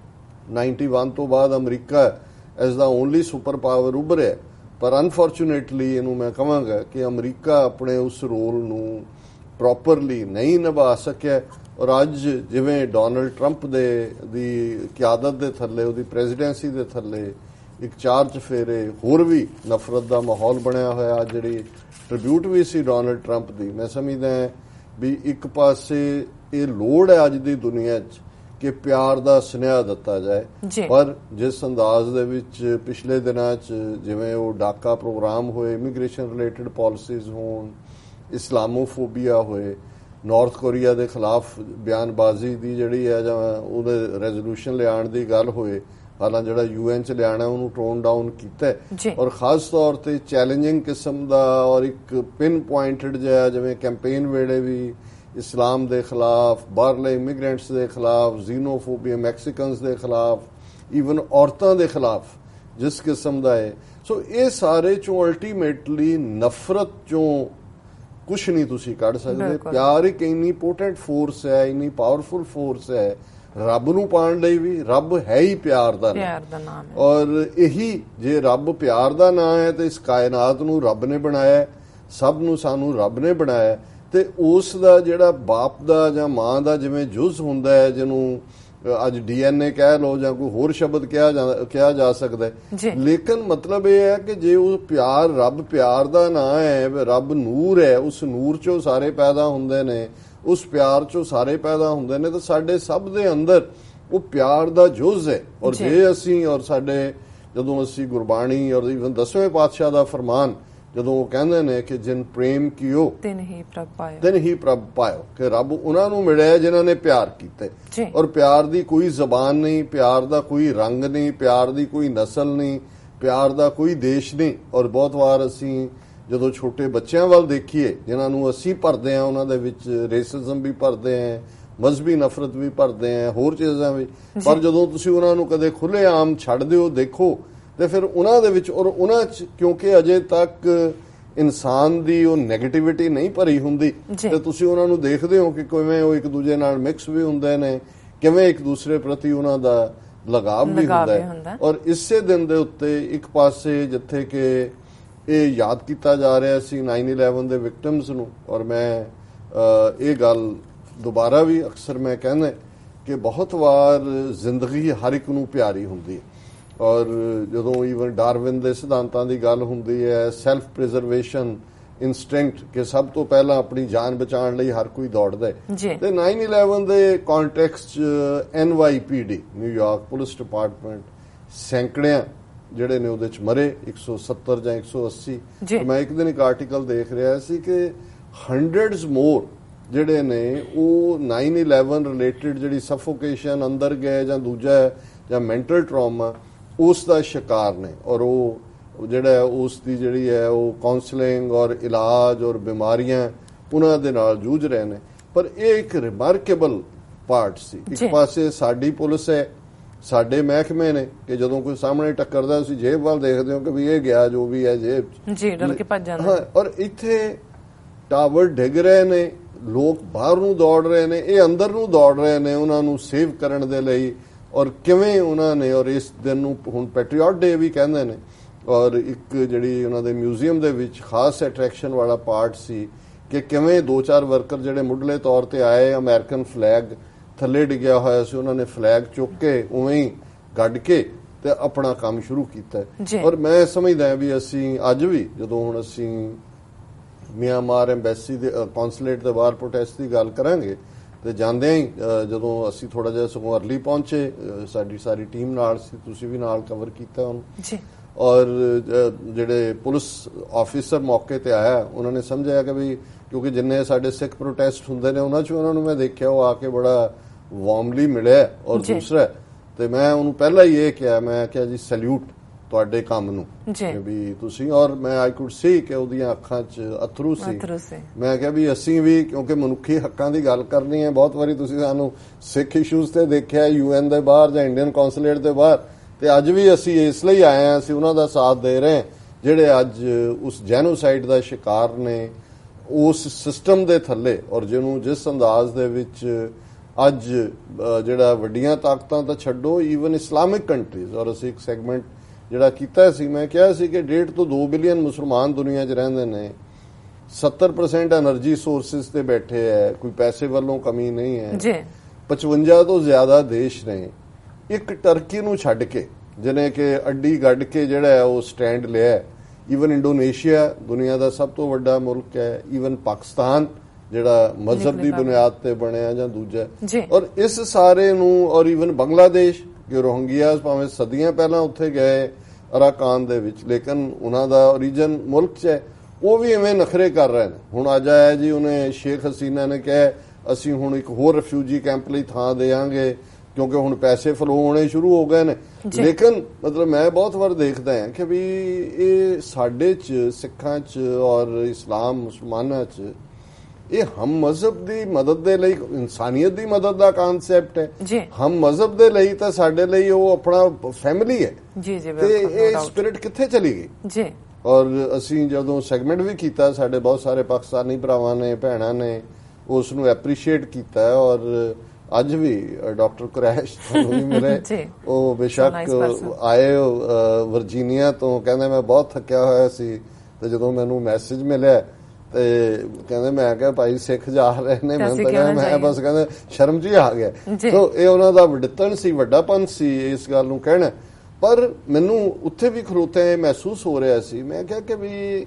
91 ਤੋਂ ਬਾਅਦ America as the only super power ਉੱਭਰਿਆ, ਪਰ ਅਨਫੋਰਚੂਨੇਟਲੀ ਇਹਨੂੰ ਮੈਂ ਕਹਾਂਗਾ ਕਿ ਅਮਰੀਕਾ ਆਪਣੇ ਉਸ ਰੋਲ ਨੂੰ ਪ੍ਰੋਪਰਲੀ ਨਹੀਂ ਨਿਭਾ ਸਕਿਆ ਔਰ ਅੱਜ ਜਿਵੇਂ ਡੋਨਲਡ ਟਰੰਪ ਦੀ ਕਿਆਦਤ ਦੇ ਥੱਲੇ, ਉਹਦੀ ਪ੍ਰੈਜ਼ੀਡੈਂਸੀ ਦੇ ਥੱਲੇ ਇੱਕ 4 ਚੁਫੇਰੇ ਹੋਰ ਵੀ ਨਫ਼ਰਤ ਦਾ ਮਾਹੌਲ ਬਣਿਆ ਹੋਇਆ। ਜਿਹੜੀ ਟ੍ਰਿਬਿਊਟ ਵੀ ਸੀ ਡੋਨਲਡ ਟਰੰਪ ਦੀ, ਮੈਂ ਸਮਝਦਾ ਵੀ ਇੱਕ ਪਾਸੇ ਇਹ ਲੋੜ ਹੈ ਅੱਜ ਦੀ ਦੁਨੀਆ 'ਚ ਕਿ ਪਿਆਰ ਦਾ ਸੁਨੇਹਾ ਦਿੱਤਾ ਜਾਏ, ਪਰ ਜਿਸ ਅੰਦਾਜ਼ ਦੇ ਵਿੱਚ ਪਿਛਲੇ ਦਿਨਾਂ 'ਚ ਜਿਵੇਂ ਉਹ ਡਾਕਾ ਪ੍ਰੋਗਰਾਮ ਹੋਏ, ਇਮੀਗ੍ਰੇਸ਼ਨ ਰਿਲੇਟਡ ਪਾਲਿਸੀਜ਼ ਹੋਣ, ਇਸਲਾਮੋਫੋਬੀਆ ਹੋਏ, ਨਾਰਥ ਕੋਰੀਆ ਦੇ ਖਿਲਾਫ ਬਿਆਨਬਾਜ਼ੀ ਦੀ ਜਿਹੜੀ ਹੈ ਜਾਂ ਉਹਦੇ ਰੈਜ਼ੋਲੂਸ਼ਨ ਲਿਆਉਣ ਦੀ ਗੱਲ ਹੋਏ, ਹਾਲਾਂਕਿ ਜਿਹੜਾ UN 'ਚ ਲਿਆਣਾ ਉਹਨੂੰ ਟੋਨ ਡਾਊਨ ਕੀਤਾ ਔਰ ਖਾਸ ਤੌਰ ਤੇ ਚੈਲੰਜਿੰਗ ਕਿਸਮ ਦਾ ਔਰ ਇੱਕ ਪਿਨ ਪੁਆਇੰਟਡ ਜਿਹਾ ਜਿਵੇਂ ਕੈਂਪੇਨ ਵੇਲੇ ਵੀ ਇਸਲਾਮ ਦੇ ਖਿਲਾਫ, ਬਾਹਰਲੇ ਇਮੀਗ੍ਰੈਂਟਸ ਦੇ ਖਿਲਾਫ, ਜ਼ੀਨੋਫੋਬੀਆ, ਮੈਕਸੀਕਨਸ ਦੇ ਖਿਲਾਫ, ਈਵਨ ਔਰਤਾਂ ਦੇ ਖਿਲਾਫ ਜਿਸ ਕਿਸਮ ਦਾ ਹੈ। ਸੋ ਇਹ ਸਾਰੇ ਚੋਂ ਅਲਟੀਮੇਟਲੀ ਨਫ਼ਰਤ ਚੋਂ ਕੁਛ ਨਹੀਂ ਤੁਸੀਂ ਕੱਢ ਸਕਦੇ। ਪਿਆਰ ਇੱਕ ਇੰਨੀ ਪੋਟੈਂਟ ਫੋਰਸ ਹੈ, ਇੰਨੀ ਪਾਵਰਫੁਲ ਫੋਰਸ ਹੈ, ਰੱਬ ਨੂੰ ਪਾਉਣ ਲਈ ਵੀ ਰੱਬ ਹੈ ਹੀ ਪਿਆਰ ਦਾ ਨਾਮ ਔਰ ਇਹੀ ਜੇ ਰੱਬ ਪਿਆਰ ਦਾ ਨਾਮ ਹੈ ਤੇ ਇਸ ਕਾਇਨਾਤ ਨੂੰ ਰੱਬ ਨੇ ਬਣਾਇਆ, ਸਭ ਨੂੰ ਸਾਨੂੰ ਰੱਬ ਨੇ ਬਣਾਇਆ, ਤੇ ਉਸ ਦਾ ਜਿਹੜਾ ਬਾਪ ਦਾ ਜਾਂ ਮਾਂ ਦਾ ਜਿਵੇਂ ਜੁਜ਼ ਹੁੰਦਾ ਹੈ, ਜਿਹਨੂੰ ਅੱਜ DNA ਕਹਿ ਲਓ ਜਾਂ ਕੋਈ ਹੋਰ ਸ਼ਬਦ ਕਿਹਾ ਜਾ ਸਕਦਾ ਹੈ, ਲੇਕਿਨ ਮਤਲਬ ਇਹ ਹੈ ਕਿ ਜੇ ਉਹ ਪਿਆਰ ਰੱਬ ਪਿਆਰ ਦਾ ਨਾਮ ਹੈ, ਰੱਬ ਨੂਰ ਹੈ, ਉਸ ਨੂਰ ਚੋਂ ਸਾਰੇ ਪੈਦਾ ਹੁੰਦੇ ਨੇ, ਉਸ ਪਿਆਰ ਚੋਂ ਸਾਰੇ ਪੈਦਾ ਹੁੰਦੇ ਨੇ, ਤਾਂ ਸਾਡੇ ਸਭ ਦੇ ਅੰਦਰ ਉਹ ਪਿਆਰ ਦਾ ਜੁਜ਼ ਹੈ। ਔਰ ਜੇ ਅਸੀਂ ਔਰ ਸਾਡੇ ਜਦੋਂ ਅਸੀਂ ਗੁਰਬਾਣੀ ਔਰ ਇਵਨ 10ਵੇਂ ਪਾਤਸ਼ਾਹ ਦਾ ਫਰਮਾਨ ਜਦੋਂ ਉਹ ਕਹਿੰਦੇ ਨੇ ਕਿ ਜਿਨ ਪ੍ਰੇਮ ਕੀਓ ਤਿਨ ਹੀ ਪ੍ਰਭ ਪਾਇਓ, ਕਿ ਰੱਬ ਉਹਨਾਂ ਨੂੰ ਮਿਲਿਆ ਜਿਨ੍ਹਾਂ ਨੇ ਪਿਆਰ ਕੀਤੇ। ਔਰ ਪਿਆਰ ਦੀ ਕੋਈ ਜ਼ਬਾਨ ਨਹੀਂ, ਪਿਆਰ ਦਾ ਕੋਈ ਰੰਗ ਨਹੀਂ, ਪਿਆਰ ਦੀ ਕੋਈ ਨਸਲ ਨਹੀਂ, ਪਿਆਰ ਦਾ ਕੋਈ ਦੇਸ਼ ਨਹੀਂ। ਔਰ ਬਹੁਤ ਵਾਰ ਅਸੀਂ ਜਦੋਂ ਛੋਟੇ ਬੱਚਿਆਂ ਵੱਲ ਦੇਖੀਏ ਜਿਨ੍ਹਾਂ ਨੂੰ ਅਸੀਂ ਭਰਦੇ ਹਾਂ, ਉਹਨਾਂ ਦੇ ਵਿੱਚ ਰੇਸਿਜ਼ਮ ਵੀ ਭਰਦੇ ਹਾਂ, ਮਜ਼ਹਬੀ ਨਫ਼ਰਤ ਵੀ ਭਰਦੇ ਹਾਂ, ਹੋਰ ਚੀਜ਼ਾਂ ਵੀ, ਪਰ ਜਦੋਂ ਤੁਸੀਂ ਉਹਨਾਂ ਨੂੰ ਕਦੇ ਖੁੱਲੇ ਆਮ ਛੱਡ ਦਿਓ ਦੇਖੋ ਤੇ ਫਿਰ ਉਹਨਾਂ ਦੇ ਵਿੱਚ ਔਰ ਉਹਨਾਂ 'ਚ ਕਿਉਂਕਿ ਅਜੇ ਤੱਕ ਇਨਸਾਨ ਦੀ ਉਹ ਨੈਗੇਟਿਵਿਟੀ ਨਹੀਂ ਭਰੀ ਹੁੰਦੀ ਤੇ ਤੁਸੀਂ ਉਹਨਾਂ ਨੂੰ ਦੇਖਦੇ ਹੋ ਕਿ ਕਿਵੇਂ ਉਹ ਇੱਕ ਦੂਜੇ ਨਾਲ ਮਿਕਸ ਵੀ ਹੁੰਦੇ ਨੇ, ਕਿਵੇਂ ਇੱਕ ਦੂਸਰੇ ਪ੍ਰਤੀ ਉਹਨਾਂ ਦਾ ਲਗਾਵ ਵੀ ਹੁੰਦਾ ਹੈ। ਔਰ ਇਸੇ ਦਿਨ ਦੇ ਉੱਤੇ ਇੱਕ ਪਾਸੇ ਜਿੱਥੇ ਕਿ ਇਹ ਯਾਦ ਕੀਤਾ ਜਾ ਰਿਹਾ ਸੀ 9/11 ਦੇ ਵਿਕਟਿਮਸ ਨੂੰ, ਔਰ ਮੈਂ ਇਹ ਗੱਲ ਦੁਬਾਰਾ ਵੀ ਅਕਸਰ ਮੈਂ ਕਹਿੰਦਾ ਕਿ ਬਹੁਤ ਵਾਰ ਜ਼ਿੰਦਗੀ ਹਰ ਇੱਕ ਨੂੰ ਪਿਆਰੀ ਹੁੰਦੀ ਹੈ, ਔਰ ਜਦੋਂ ਈਵਨ ਡਾਰਵਿਨ ਦੇ ਸਿਧਾਂਤਾਂ ਦੀ ਗੱਲ ਹੁੰਦੀ ਹੈ, ਸੈਲਫ ਪ੍ਰੀਜ਼ਰਵੇਸ਼ਨ ਇਨਸਟਿੰਕਟ ਕਿ ਸਭ ਤੋਂ ਪਹਿਲਾਂ ਆਪਣੀ ਜਾਨ ਬਚਾਉਣ ਲਈ ਹਰ ਕੋਈ ਦੌੜਦਾ ਹੈ। ਤੇ 9/11 ਦੇ ਕੰਟੈਕਸਟ 'ਚ NYPD ਨਿਊਯਾਰਕ ਪੁਲਿਸ ਡਿਪਾਰਟਮੈਂਟ ਸੈਂਕੜਿਆਂ ਜਿਹੜੇ ਨੇ ਉਹਦੇ 'ਚ ਮਰੇ, 170 ਜਾਂ 180। ਮੈਂ ਇੱਕ ਦਿਨ ਇੱਕ ਆਰਟੀਕਲ ਦੇਖ ਰਿਹਾ ਸੀ ਕਿ ਹੰਡਰਡਸ ਮੋਰ ਜਿਹੜੇ ਨੇ ਉਹ 9/11 ਰਿਲੇਟਡ ਜਿਹੜੀ ਸਫੋਕੇਸ਼ਨ ਅੰਦਰ ਗਏ ਜਾਂ ਦੂਜਾ ਜਾਂ ਮੈਂਟਲ ਟਰਾਮਾ ਉਸ ਦਾ ਸ਼ਿਕਾਰ ਨੇ, ਔਰ ਉਹ ਜਿਹੜਾ ਉਸ ਦੀ ਜਿਹੜੀ ਹੈ ਉਹ ਕਾਉਂਸਲਿੰਗ ਔਰ ਇਲਾਜ ਔਰ ਬਿਮਾਰੀਆਂ ਉਹਨਾਂ ਦੇ ਨਾਲ ਜੂਝ ਰਹੇ ਨੇ। ਪਰ ਇਹ ਇੱਕ ਰਿਮਾਰਕੇਬਲ ਪਾਰਟ ਸੀ। ਇੱਕ ਪਾਸੇ ਸਾਡੀ ਪੁਲਿਸ ਹੈ, ਸਾਡੇ ਮਹਿਕਮੇ ਨੇ ਕਿ ਜਦੋਂ ਕੋਈ ਸਾਹਮਣੇ ਟੱਕਰਦਾ ਤੁਸੀਂ ਜੇਬ ਵੱਲ ਦੇਖਦੇ ਹੋ ਕਿ ਵੀ ਇਹ ਗਿਆ ਜੋ ਵੀ ਹੈ ਜੇਬ 'ਚ, ਜੀ ਡਰ ਕੇ ਭੱਜ ਜਾਂਦਾ। ਔਰ ਇੱਥੇ ਟਾਵਰ ਡਿੱਗ ਰਹੇ ਨੇ, ਲੋਕ ਬਾਹਰ ਨੂੰ ਦੌੜ ਰਹੇ ਨੇ, ਇਹ ਅੰਦਰ ਨੂੰ ਦੌੜ ਰਹੇ ਨੇ ਉਹਨਾਂ ਨੂੰ ਸੇਵ ਕਰਨ ਦੇ ਲਈ। ਔਰ ਕਿਵੇਂ ਉਹਨਾਂ ਨੇ, ਔਰ ਇਸ ਦਿਨ ਨੂੰ ਹੁਣ ਪੈਟਰੀਓਟ ਡੇ ਵੀ ਕਹਿੰਦੇ ਨੇ, ਔਰ ਇੱਕ ਜਿਹੜੀ ਉਹਨਾਂ ਦੇ ਮਿਊਜ਼ੀਅਮ ਦੇ ਵਿੱਚ ਖਾਸ ਅਟਰੈਕਸ਼ਨ ਵਾਲਾ ਪਾਰਟ ਸੀ ਕਿ ਕਿਵੇਂ 2-4 ਵਰਕਰ ਜਿਹੜੇ ਮੁੱਢਲੇ ਤੌਰ ਤੇ ਆਏ, ਅਮਰੀਕਨ ਫਲੈਗ ਥੱਲੇ ਡਿੱਗਿਆ ਹੋਇਆ ਸੀ, ਉਹਨਾਂ ਨੇ ਫਲੈਗ ਚੁੱਕ ਕੇ ਉਵੇਂ ਹੀ ਗੱਡ ਕੇ ਤੇ ਆਪਣਾ ਕੰਮ ਸ਼ੁਰੂ ਕੀਤਾ। ਔਰ ਮੈਂ ਸਮਝਦਾ ਵੀ ਅਸੀਂ ਅੱਜ ਵੀ ਜਦੋਂ ਹੁਣ ਅਸੀਂ ਮਿਆਂਮਾਰ ਐਮਬੈਸੀ ਦੇ ਕੌਂਸੂਲੇਟ ਦੇ ਬਾਹਰ ਪ੍ਰੋਟੈਸਟ ਦੀ ਗੱਲ ਕਰਾਂਗੇ ਤੇ ਜਾਂਦਿਆਂ ਹੀ ਜਦੋਂ ਅਸੀਂ ਥੋੜਾ ਜਿਹਾ ਸਗੋਂ ਅਰਲੀ ਪਹੁੰਚੇ, ਸਾਡੀ ਸਾਰੀ ਟੀਮ ਨਾਲ ਸੀ, ਤੁਸੀਂ ਵੀ ਨਾਲ ਕਵਰ ਕੀਤਾ ਉਹਨੂੰ, ਔਰ ਜਿਹੜੇ ਪੁਲਿਸ ਆਫੀਸਰ ਮੌਕੇ ਤੇ ਆਇਆ ਉਹਨਾਂ ਨੇ ਸਮਝਿਆ ਕਿ ਵੀ ਕਿਉਂਕਿ ਜਿੰਨੇ ਸਾਡੇ ਸਿੱਖ ਪ੍ਰੋਟੈਸਟ ਹੁੰਦੇ ਨੇ ਉਹਨਾਂ 'ਚ ਉਹਨਾਂ ਨੂੰ ਮੈਂ ਦੇਖਿਆ ਉਹ ਆ ਕੇ ਬੜਾ ਵਾਰਮਲੀ ਮਿਲਿਆ। ਔਰ ਦੂਸਰਾ ਤੇ ਮੈਂ ਉਹਨੂੰ ਪਹਿਲਾਂ ਹੀ ਇਹ ਕਿਹਾ, ਮੈਂ ਕਿਹਾ ਜੀ ਸੈਲੂਟ ਤੁਹਾਡੇ ਕੰਮ ਨੂੰ ਵੀ ਤੁਸੀਂ, ਔਰ ਮੈਂ ਆਈ ਕੁਡ ਸੀ ਕਿ ਉਹਦੀਆਂ ਅੱਖਾਂ 'ਚ ਅਥਰੂ ਸੀ। ਮੈਂ ਕਿਹਾ ਵੀ ਅਸੀਂ ਵੀ ਕਿਉਂਕਿ ਮਨੁੱਖੀ ਹੱਕਾਂ ਦੀ ਗੱਲ ਕਰਨੀ ਹੈ, ਬਹੁਤ ਵਾਰੀ ਤੁਸੀਂ ਸਾਨੂੰ ਸਿੱਖ ਇਸ਼ੂਜ਼ ਤੇ ਦੇਖਿਆ UN ਦੇ ਬਾਹਰ ਜਾਂ ਇੰਡੀਅਨ ਕੌਂਸੂਲੇਟ ਦੇ ਬਾਹਰ, ਤੇ ਅੱਜ ਵੀ ਅਸੀਂ ਇਸ ਲਈ ਆਏ ਹਾਂ, ਅਸੀਂ ਉਹਨਾਂ ਦਾ ਸਾਥ ਦੇ ਰਹੇ ਹਾਂ ਜਿਹੜੇ ਅੱਜ ਉਸ ਜੈਨੋਸਾਈਡ ਦਾ ਸ਼ਿਕਾਰ ਨੇ ਉਸ ਸਿਸਟਮ ਦੇ ਥੱਲੇ, ਔਰ ਜਿਹਨੂੰ ਜਿਸ ਅੰਦਾਜ਼ ਦੇ ਵਿੱਚ ਅੱਜ ਜਿਹੜਾ ਵੱਡੀਆਂ ਤਾਕਤਾਂ ਤਾਂ ਛੱਡੋ ਈਵਨ ਇਸਲਾਮਿਕ ਕੰਟਰੀਜ਼, ਔਰ ਅਸੀਂ ਇੱਕ ਸੈਗਮੈਂਟ ਜਿਹੜਾ ਕੀਤਾ ਸੀ, ਮੈਂ ਕਿਹਾ ਸੀ ਕਿ 1.5 ਤੋਂ 2 ਬਿਲੀਅਨ ਮੁਸਲਮਾਨ ਦੁਨੀਆ 'ਚ ਰਹਿੰਦੇ ਨੇ, 70% એનર્ਜੀ ਸੋਰਸਿਸ ਤੇ ਬੈਠੇ ਹੈ, ਕੋਈ ਪੈਸੇ ਵੱਲੋਂ ਕਮੀ ਨਹੀਂ ਹੈ, 55 ਤੋਂ ਜ਼ਿਆਦਾ ਦੇਸ਼ ਨੇ, ਇੱਕ ਟਰਕੀ ਨੂੰ ਛੱਡ ਕੇ ਜਿਹਨੇ ਕਿ ਅੱਡੀ ਗੱਡ ਕੇ ਜਿਹੜਾ ਉਹ ਸਟੈਂਡ ਲਿਆ, ਈਵਨ ਇੰਡੋਨੇਸ਼ੀਆ ਦੁਨੀਆ ਦਾ ਸਭ ਤੋਂ ਵੱਡਾ ਮੁਲਕ ਹੈ, ਈਵਨ ਪਾਕਿਸਤਾਨ ਜਿਹੜਾ ਮਜ਼ਹਬ ਦੀ ਬੁਨਿਆਦ ਤੇ ਬਣਿਆ ਜਾਂ ਦੂਜਾ, ਔਰ ਇਸ ਸਾਰੇ ਨੂੰ, ਔਰ ਈਵਨ ਬੰਗਲਾਦੇਸ਼ ਕਿ ਰੋਹਿੰਗਿਆਸ ਭਾਵੇਂ ਸਦੀਆਂ ਪਹਿਲਾਂ ਉੱਥੇ ਗਏ ਅਰਾਕਾਨ ਦੇ ਵਿੱਚ, ਲੇਕਿਨ ਉਹਨਾਂ ਦਾ ਓਰੀਜਨ ਮੁਲਕ 'ਚ ਹੈ, ਉਹ ਵੀ ਐਵੇਂ ਨਖਰੇ ਕਰ ਰਹੇ ਨੇ। ਹੁਣ ਅੱਜ ਆਇਆ ਜੀ ਉਹਨੇ ਸ਼ੇਖ ਹਸੀਨਾ ਨੇ ਕਿਹਾ ਅਸੀਂ ਹੁਣ ਇੱਕ ਹੋਰ ਰਿਫਿਊਜੀ ਕੈਂਪ ਲਈ ਥਾਂ ਦੇਵਾਂਗੇ ਕਿਉਂਕਿ ਹੁਣ ਪੈਸੇ ਫਲੋ ਹੋਣੇ ਸ਼ੁਰੂ ਹੋ ਗਏ ਨੇ। ਲੇਕਿਨ ਮਤਲਬ ਮੈਂ ਬਹੁਤ ਵਾਰ ਦੇਖਦਾ ਹਾਂ ਕਿ ਵੀ ਇਹ ਸਾਡੇ 'ਚ ਸਿੱਖਾਂ 'ਚ ਔਰ ਇਸਲਾਮ ਮੁਸਲਮਾਨਾਂ 'ਚ ਇਹ ਹਮ ਮਜ਼ਹਬ ਦੀ ਮਦਦ ਦੇ ਲਈ, ਇਨਸਾਨੀਅਤ ਦੀ ਮਦਦ ਦਾ ਕਾਨਸੈਪਟ ਹੈ। ਹਮ ਮਜ਼ਹਬ ਦੇ ਲਈ ਤਾਂ ਸਾਡੇ ਲਈ ਉਹ ਆਪਣਾ ਫੈਮਿਲੀ ਹੈ ਤੇ ਇਹ ਸਪਿਰਿਟ ਕਿੱਥੇ ਚਲੀ ਗਈ। ਔਰ ਅਸੀਂ ਜਦੋਂ ਸੈਗਮੈਂਟ ਵੀ ਕੀਤਾ, ਸਾਡੇ ਬਹੁਤ ਸਾਰੇ ਪਾਕਿਸਤਾਨੀ ਭਰਾਵਾਂ ਨੇ ਭੈਣਾਂ ਨੇ ਉਸ ਨੂੰ ਐਪਰੀਸ਼ੀਏਟ ਕੀਤਾ, ਔਰ ਅੱਜ ਵੀ ਡਾਕਟਰ ਕੁਰੈਸ਼ ਤੁਹਾਨੂੰ ਵੀ ਮਿਲੇ, ਉਹ ਬੇਸ਼ੱਕ ਆਏ ਵਰਜੀਨੀਆ ਤੋਂ, ਕਹਿੰਦੇ ਮੈਂ ਬਹੁਤ ਥੱਕਿਆ ਹੋਇਆ ਸੀ ਤੇ ਜਦੋਂ ਮੈਨੂੰ ਮੈਸੇਜ ਮਿਲਿਆ ਤੇ ਕਹਿੰਦੇ ਮੈਂ ਕਿਹਾ ਭਾਈ ਸਿੱਖ ਜਾ ਰਹੇ ਨੇ, ਮੈਂ ਬਸ ਕਹਿੰਦੇ ਸ਼ਰਮ ਜੀ ਆ ਗਿਆ। ਸੋ ਇਹ ਉਹਨਾਂ ਦਾ ਵਡਿੱਤਣ ਸੀ, ਵੱਡਾਪਨ ਸੀ ਇਸ ਗੱਲ ਨੂੰ ਕਹਿਣਾ। ਪਰ ਮੈਨੂੰ ਉੱਥੇ ਵੀ ਖਲੋਤੇ ਮਹਿਸੂਸ ਹੋ ਰਿਹਾ ਸੀ, ਮੈਂ ਕਿਹਾ ਕਿ ਵੀ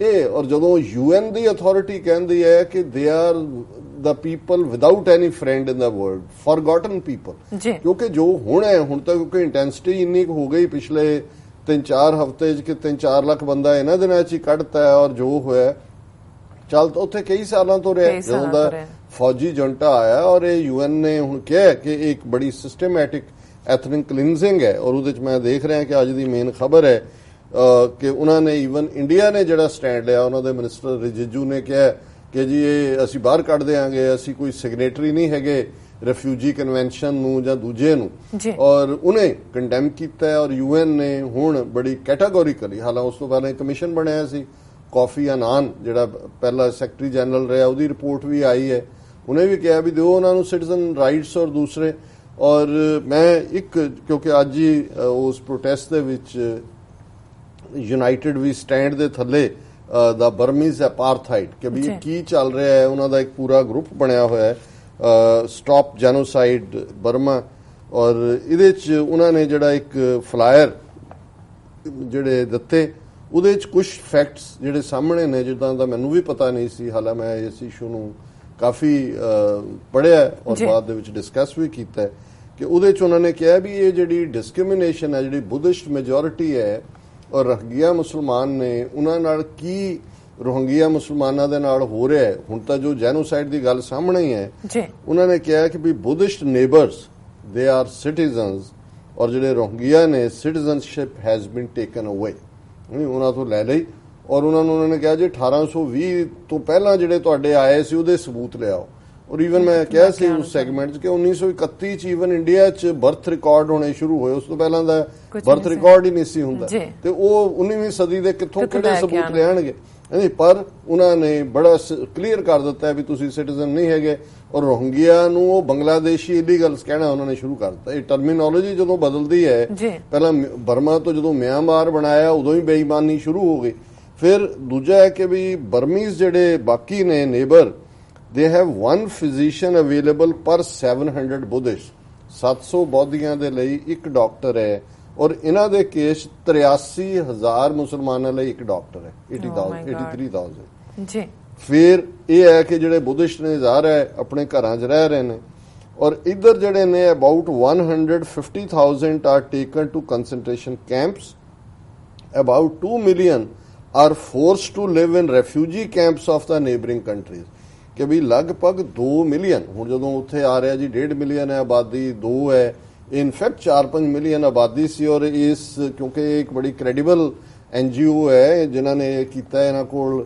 ਇਹ, ਔਰ ਜਦੋਂ UN ਦੀ ਅਥਾਰਟੀ ਕਹਿੰਦੀ ਹੈ ਕਿ they are the people without any friend in the world, forgotten people, ਕਿਉਂਕਿ ਜੋ ਹੁਣ ਹੈ, ਹੁਣ ਤਾਂ ਕਿਉਂਕਿ ਇੰਟੈਂਸਿਟੀ ਇੰਨੀ ਹੋ ਗਈ ਪਿਛਲੇ 3-4 ਹਫ਼ਤੇ 'ਚ ਕਿ 3-4 ਲੱਖ ਬੰਦਾ ਇਹਨਾਂ ਦਿਨਾਂ 'ਚ ਹੀ ਕੱਢਤਾ ਹੈ, ਔਰ ਜੋ ਹੋਇਆ ਚੱਲ ਤਾਂ ਉੱਥੇ ਕਈ ਸਾਲਾਂ ਤੋਂ ਰਿਹਾ ਜਦੋਂ ਦਾ ਫੌਜੀ ਜੰਟਾ ਆਇਆ, ਔਰ ਇਹ UN ਨੇ ਹੁਣ ਕਿਹਾ ਕਿ ਇਹ ਇੱਕ ਬੜੀ ਸਿਸਟਮੈਟਿਕ ਐਥਨਿਕ ਕਲੀਨਜ਼ਿੰਗ ਹੈ। ਔਰ ਉਹਦੇ 'ਚ ਮੈਂ ਦੇਖ ਰਿਹਾ ਕਿ ਅੱਜ ਦੀ ਮੇਨ ਖਬਰ ਹੈ ਕਿ ਉਹਨਾਂ ਨੇ ਈਵਨ ਇੰਡੀਆ ਨੇ ਜਿਹੜਾ ਸਟੈਂਡ ਲਿਆ, ਉਹਨਾਂ ਦੇ ਮਿਨਿਸਟਰ ਰਿਜਿਜੂ ਨੇ ਕਿਹਾ ਕਿ ਜੀ ਇਹ ਅਸੀਂ ਬਾਹਰ ਕੱਢ ਦਿਆਂਗੇ, ਅਸੀਂ ਕੋਈ ਸਿਗਨੇਟਰੀ ਨਹੀਂ ਹੈਗੇ ਰਿਫਿਊਜੀ ਕਨਵੈਨਸ਼ਨ ਨੂੰ ਜਾਂ ਦੂਜੇ ਨੂੰ, ਔਰ ਉਹਨੇ ਕੰਡੈਮ ਕੀਤਾ। ਔਰ UN ਨੇ ਹੁਣ ਬੜੀ ਕੈਟਾਗੋਰੀਕਲੀ, ਹਾਲਾਂਕਿ ਉਸ ਤੋਂ ਪਹਿਲਾਂ ਕਮਿਸ਼ਨ ਬਣਿਆ ਸੀ, ਕਾਫੀ ਅਨਾਨ ਜਿਹੜਾ ਪਹਿਲਾ ਸੈਕਟਰੀ ਜਨਰਲ ਰਿਹਾ, ਉਹਦੀ ਰਿਪੋਰਟ ਵੀ ਆਈ ਹੈ, ਉਹਨੇ ਵੀ ਕਿਹਾ ਵੀ ਦਿਓ ਉਹਨਾਂ ਨੂੰ ਸਿਟੀਜ਼ਨ ਰਾਈਟਸ ਔਰ ਦੂਸਰੇ। ਔਰ ਮੈਂ ਕਿਉਂਕਿ ਅੱਜ ਹੀ ਉਸ ਪ੍ਰੋਟੈਸਟ ਦੇ ਵਿੱਚ ਯੂਨਾਈਟਿਡ ਵੀ ਸਟੈਂਡ ਦੇ ਥੱਲੇ ਦਾ ਬਰਮੀਜ਼ ਐਪਾਰਥਾਈਡ ਕਿ ਵੀ ਕੀ ਚੱਲ ਰਿਹਾ ਹੈ, ਉਹਨਾਂ ਦਾ ਇੱਕ ਪੂਰਾ ਗਰੁੱਪ ਬਣਿਆ ਹੋਇਆ ਹੈ ਸਟਾਪ ਜੈਨੋਸਾਈਡ ਬਰਮਾ। ਔਰ ਇਹਦੇ 'ਚ ਉਹਨਾਂ ਨੇ ਜਿਹੜਾ ਇੱਕ ਫਲਾਇਰ ਜਿਹੜੇ ਦਿੱਤੇ, ਉਹਦੇ 'ਚ ਕੁਝ ਫੈਕਟਸ ਜਿਹੜੇ ਸਾਹਮਣੇ ਨੇ ਜਿੱਦਾਂ ਦਾ ਮੈਨੂੰ ਵੀ ਪਤਾ ਨਹੀਂ ਸੀ, ਹਾਲਾਂ ਮੈਂ ਇਸ ਇਸ਼ੂ ਨੂੰ ਕਾਫੀ ਪੜ੍ਹਿਆ ਔਰ ਬਾਅਦ ਦੇ ਵਿੱਚ ਡਿਸਕਸ ਵੀ ਕੀਤਾ ਕਿ ਉਹਦੇ 'ਚ ਉਹਨਾਂ ਨੇ ਕਿਹਾ ਵੀ ਇਹ ਜਿਹੜੀ ਡਿਸਕ੍ਰਿਮੀਨੇਸ਼ਨ ਹੈ, ਜਿਹੜੀ ਬੁੱਧਿਸਟ ਮੈਜੋਰਿਟੀ ਹੈ ਔਰ ਰੋਹਿੰਗਿਆ ਮੁਸਲਮਾਨ ਨੇ, ਉਹਨਾਂ ਨਾਲ ਕੀ ਰੋਹਿੰਗਿਆ ਮੁਸਲਮਾਨਾਂ ਦੇ ਨਾਲ ਹੋ ਰਿਹਾ ਹੈ। ਹੁਣ ਤਾਂ ਜੋ ਜੈਨੋਸਾਈਡ ਦੀ ਗੱਲ ਸਾਹਮਣੇ ਹੀ ਹੈ, ਉਹਨਾਂ ਨੇ ਕਿਹਾ ਕਿ ਵੀ Buddhist neighbours they are citizens ਔਰ ਜਿਹੜੇ ਰੋਹਿੰਗਿਆ ਨੇ ਸਿਟੀਜ਼ਨਸ਼ਿਪ ਹੈਜ਼ ਬੀਨ ਟੇਕਨ ਅਵੇ, ਉਹਨਾਂ ਤੋਂ ਲੈ ਲਈ। ਔਰ ਉਹਨਾਂ ਨੇ ਕਿਹਾ ਜੀ 1820 ਤੋਂ ਪਹਿਲਾਂ ਜਿਹੜੇ ਤੁਹਾਡੇ ਆਏ ਸੀ ਉਹਦੇ ਸਬੂਤ ਲਿਆਓ। ਔਰ ਈਵਨ ਮੈਂ ਕਿਹਾ ਸੀ ਉਸ ਸੈਗਮੈਂਟ 'ਚ ਕਿ 1931 'ਚ ਈਵਨ ਇੰਡੀਆ 'ਚ ਬਰਥ ਰਿਕਾਰਡ ਹੋਣੇ ਸ਼ੁਰੂ ਹੋਏ, ਉਸ ਤੋਂ ਪਹਿਲਾਂ ਦਾ ਬਰਥ ਰਿਕਾਰਡ ਹੀ ਨਹੀਂ ਸੀ ਹੁੰਦਾ, ਤੇ ਉਹ 19ਵੀਂ ਸਦੀ ਦੇ ਕਿੱਥੋਂ ਕਿਹੜੇ ਸਬੂਤ ਲਿਆਣਗੇ। ਪਰ ਉਹਨਾਂ ਨੇ ਬੜਾ ਕਲੀਅਰ ਕਰ ਦਿੱਤਾ ਵੀ ਤੁਸੀਂ ਸਿਟੀਜ਼ਨ ਨਹੀਂ ਹੈਗੇ। ਔਰ ਰੋਹਿੰਗਿਆ ਨੂੰ ਉਹ ਬੰਗਲਾਦੇਸ਼ੀ ਇਲੀਗਲਸ ਕਹਿਣਾ ਉਹਨਾਂ ਨੇ ਸ਼ੁਰੂ ਕਰ ਦਿੱਤਾ। ਇਹ ਟਰਮੀਨੋਲੋਜੀ ਜਦੋਂ ਬਦਲਦੀ ਹੈ, ਪਹਿਲਾਂ ਬਰਮਾ ਤੋਂ ਜਦੋਂ ਮਿਆਂਮਾਰ ਬਣਾਇਆ ਉਦੋਂ ਹੀ ਬੇਈਮਾਨੀ ਸ਼ੁਰੂ ਹੋ ਗਈ। ਫਿਰ ਦੂਜਾ ਹੈ ਕਿ ਵੀ ਬਰਮੀਜ਼ ਜਿਹੜੇ ਬਾਕੀ ਨੇ neighbour, they have one physician available per 700 Buddhists, 700 ਬੌਧੀਆਂ ਦੇ ਲਈ ਇੱਕ ਡਾਕਟਰ ਹੈ। ਔਰ ਇਹਨਾਂ ਦੇ ਕੇਸ 83,000 ਮੁਸਲਮਾਨਾਂ ਲਈ ਇੱਕ ਡਾਕਟਰ ਹੈ, 83,000 ਜੀ। ਫਿਰ ਇਹ ਹੈ ਕਿ ਜਿਹੜੇ ਬੁੱਧਿਸਟ ਨੇ ਜ਼ਾਹਰ ਹੈ ਆਪਣੇ ਘਰਾਂ 'ਚ ਰਹਿ ਰਹੇ ਨੇ। ਔਰ ਇੱਧਰ ਜਿਹੜੇ ਨੇ about 150,000 are taken to concentration camps, about 2 million are forced to live in refugee camps of the neighboring countries, ਕਿ ਵੀ ਲਗਭਗ 2 ਮਿਲੀਅਨ, ਹੁਣ ਜਦੋਂ ਉੱਥੇ ਆ ਰਿਹਾ ਜੀ 1.5 ਮਿਲੀਅਨ ਹੈ ਆਬਾਦੀ, 2 ਹੈ, ਇਨਫੈਕਟ 4-5 ਮਿਲੀਅਨ ਆਬਾਦੀ ਸੀ। ਔਰ ਇਸ ਕਿਉਂਕਿ ਇੱਕ ਬੜੀ ਕ੍ਰੈਡੀਬਲ NGO ਹੈ ਜਿਨ੍ਹਾਂ ਨੇ ਕੀਤਾ, ਇਹਨਾਂ ਕੋਲ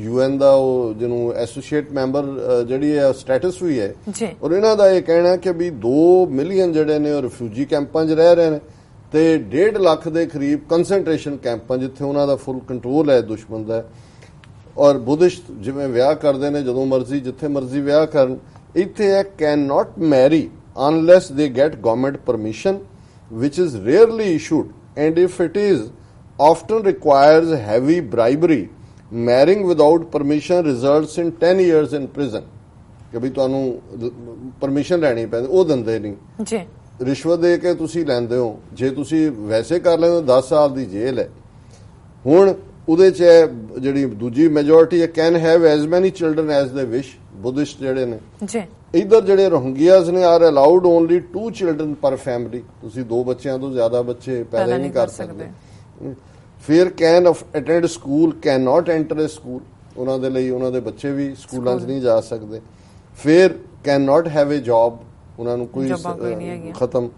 UN ਦਾ ਉਹ ਜਿਹਨੂੰ ਐਸੋਸੀਏਟ ਮੈਂਬਰ ਜਿਹੜੀ ਹੈ ਸਟੇਟਸ ਵੀ ਹੈ। ਔਰ ਇਹਨਾਂ ਦਾ ਇਹ ਕਹਿਣਾ ਕਿ ਵੀ 2 ਮਿਲੀਅਨ ਜਿਹੜੇ ਨੇ ਉਹ ਰਿਫਿਊਜੀ ਕੈਂਪਾਂ 'ਚ ਰਹਿ ਰਹੇ ਨੇ ਤੇ 1.5 ਲੱਖ ਦੇ ਕਰੀਬ ਕੰਸੈਂਟਰੇਸ਼ਨ ਕੈਂਪਾਂ ਜਿੱਥੇ ਉਹਨਾਂ ਦਾ ਫੁੱਲ ਕੰਟਰੋਲ ਹੈ ਦੁਸ਼ਮਣ ਦਾ। ਔਰ ਬੁੱਧਿਸਟ ਜਿਵੇਂ ਵਿਆਹ ਕਰਦੇ ਨੇ ਜਦੋਂ ਮਰਜ਼ੀ ਜਿੱਥੇ ਮਰਜ਼ੀ ਵਿਆਹ ਕਰਨ, ਇੱਥੇ ਹੈ can not marry unless they get government permission, which is rarely issued, and if it is, often requires heavy bribery. Marrying without permission results in 10 years in prison. ਕਿ ਵੀ ਤੁਹਾਨੂੰ ਪਰਮਿਸ਼ਨ ਲੈਣੀ ਪੈਂਦੀ, ਉਹ ਦਿੰਦੇ ਨਹੀਂ ਜੀ, ਰਿਸ਼ਵਤ ਦੇ ਕੇ ਤੁਸੀਂ ਲੈਂਦੇ ਹੋ। ਜੇ ਤੁਸੀਂ ਵੈਸੇ ਕਰ ਲੈਂਦੇ ਹੋ 10 ਸਾਲ ਦੀ ਜੇਲ੍ਹ ਹੈ। ਹੁਣ ਉਹਦੇ 'ਚ ਜਿਹੜੀ ਦੂਜੀ ਮੈਜੋਰਿਟੀ ਹੈ ਕੈਨ ਹੈਵ ਐਜ਼ ਮੈਨੀ ਚਿਲਡਰਨ ਐਜ਼ ਦੇ ਵਿਸ਼, ਬੁੱਧਿਸਟ ਜਿਹੜੇ ਨੇ ਜੀ। ਇੱਧਰ ਜਿਹੜੇ ਰੋਹਿੰਗਿਆਜ਼ ਨੇ ਆਰ ਅਲਾਉਡ ਓਨਲੀ 2 ਚਿਲਡਰਨ ਪਰ ਫੈਮਿਲੀ, ਤੁਸੀਂ 2 ਬੱਚਿਆਂ ਤੋਂ ਜ਼ਿਆਦਾ ਬੱਚੇ ਪੈਦਾ ਨਹੀਂ ਕਰ ਸਕਦੇ। ਫਿਰ can attend school, can not enter a school, ਉਹਨਾਂ ਦੇ ਲਈ ਉਹਨਾਂ ਦੇ ਬੱਚੇ ਵੀ ਸਕੂਲਾਂ 'ਚ ਨਹੀਂ ਜਾ ਸਕਦੇ। ਫਿਰ can not have a job, ਉਹਨਾਂ ਨੂੰ ਕੋਈ ਖਤਮ।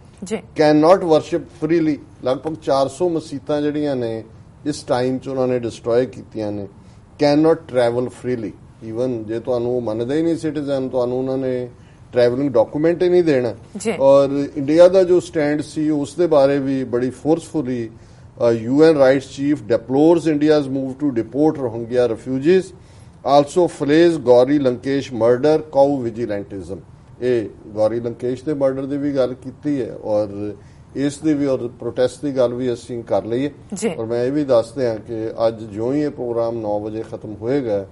ਕੈਨ ਨਾਟ ਵਰਸ਼ਿਪ ਫਰੀਲੀ, ਲਗਭਗ 400 ਮਸੀਤਾਂ ਜਿਹੜੀਆਂ ਨੇ ਇਸ ਟਾਈਮ 'ਚ ਉਹਨਾਂ ਨੇ ਡਿਸਟਰੋਏ ਕੀਤੀਆਂ ਨੇ। Can not travel freely, even ਜੇ ਤੁਹਾਨੂੰ ਉਹ ਮੰਨਦੇ ਹੀ ਨਹੀਂ ਸਿਟੀਜ਼ਨ, ਤੁਹਾਨੂੰ ਉਹਨਾਂ ਨੇ ਟਰੈਵਲਿੰਗ ਡਾਕੂਮੈਂਟ ਹੀ ਨਹੀਂ ਦੇਣਾ। ਔਰ ਇੰਡੀਆ ਦਾ ਜੋ ਸਟੈਂਡ ਸੀ ਉਸ ਦੇ ਬਾਰੇ ਵੀ ਬੜੀ forcefully UN rights chief deplores India's move to deport Rohingya refugees, also flays Gauri Lankesh murder, cow vigilantism. ਇਹ ਗੌਰੀ ਲੰਕੇਸ਼ ਦੇ ਮਰਡਰ ਦੀ ਵੀ ਗੱਲ ਕੀਤੀ ਹੈ ਔਰ ਇਸ ਦੀ ਵੀ ਔਰ ਪ੍ਰੋਟੈਸਟ ਦੀ ਗੱਲ ਵੀ ਅਸੀਂ ਕਰ ਲਈਏ। ਔਰ ਮੈਂ ਇਹ ਵੀ ਦੱਸ ਦਿਆਂ ਕਿ ਅੱਜ ਜਿਉਂ ਹੀ ਇਹ ਪ੍ਰੋਗਰਾਮ 9 ਵਜੇ ਖਤਮ ਹੋਏਗਾ,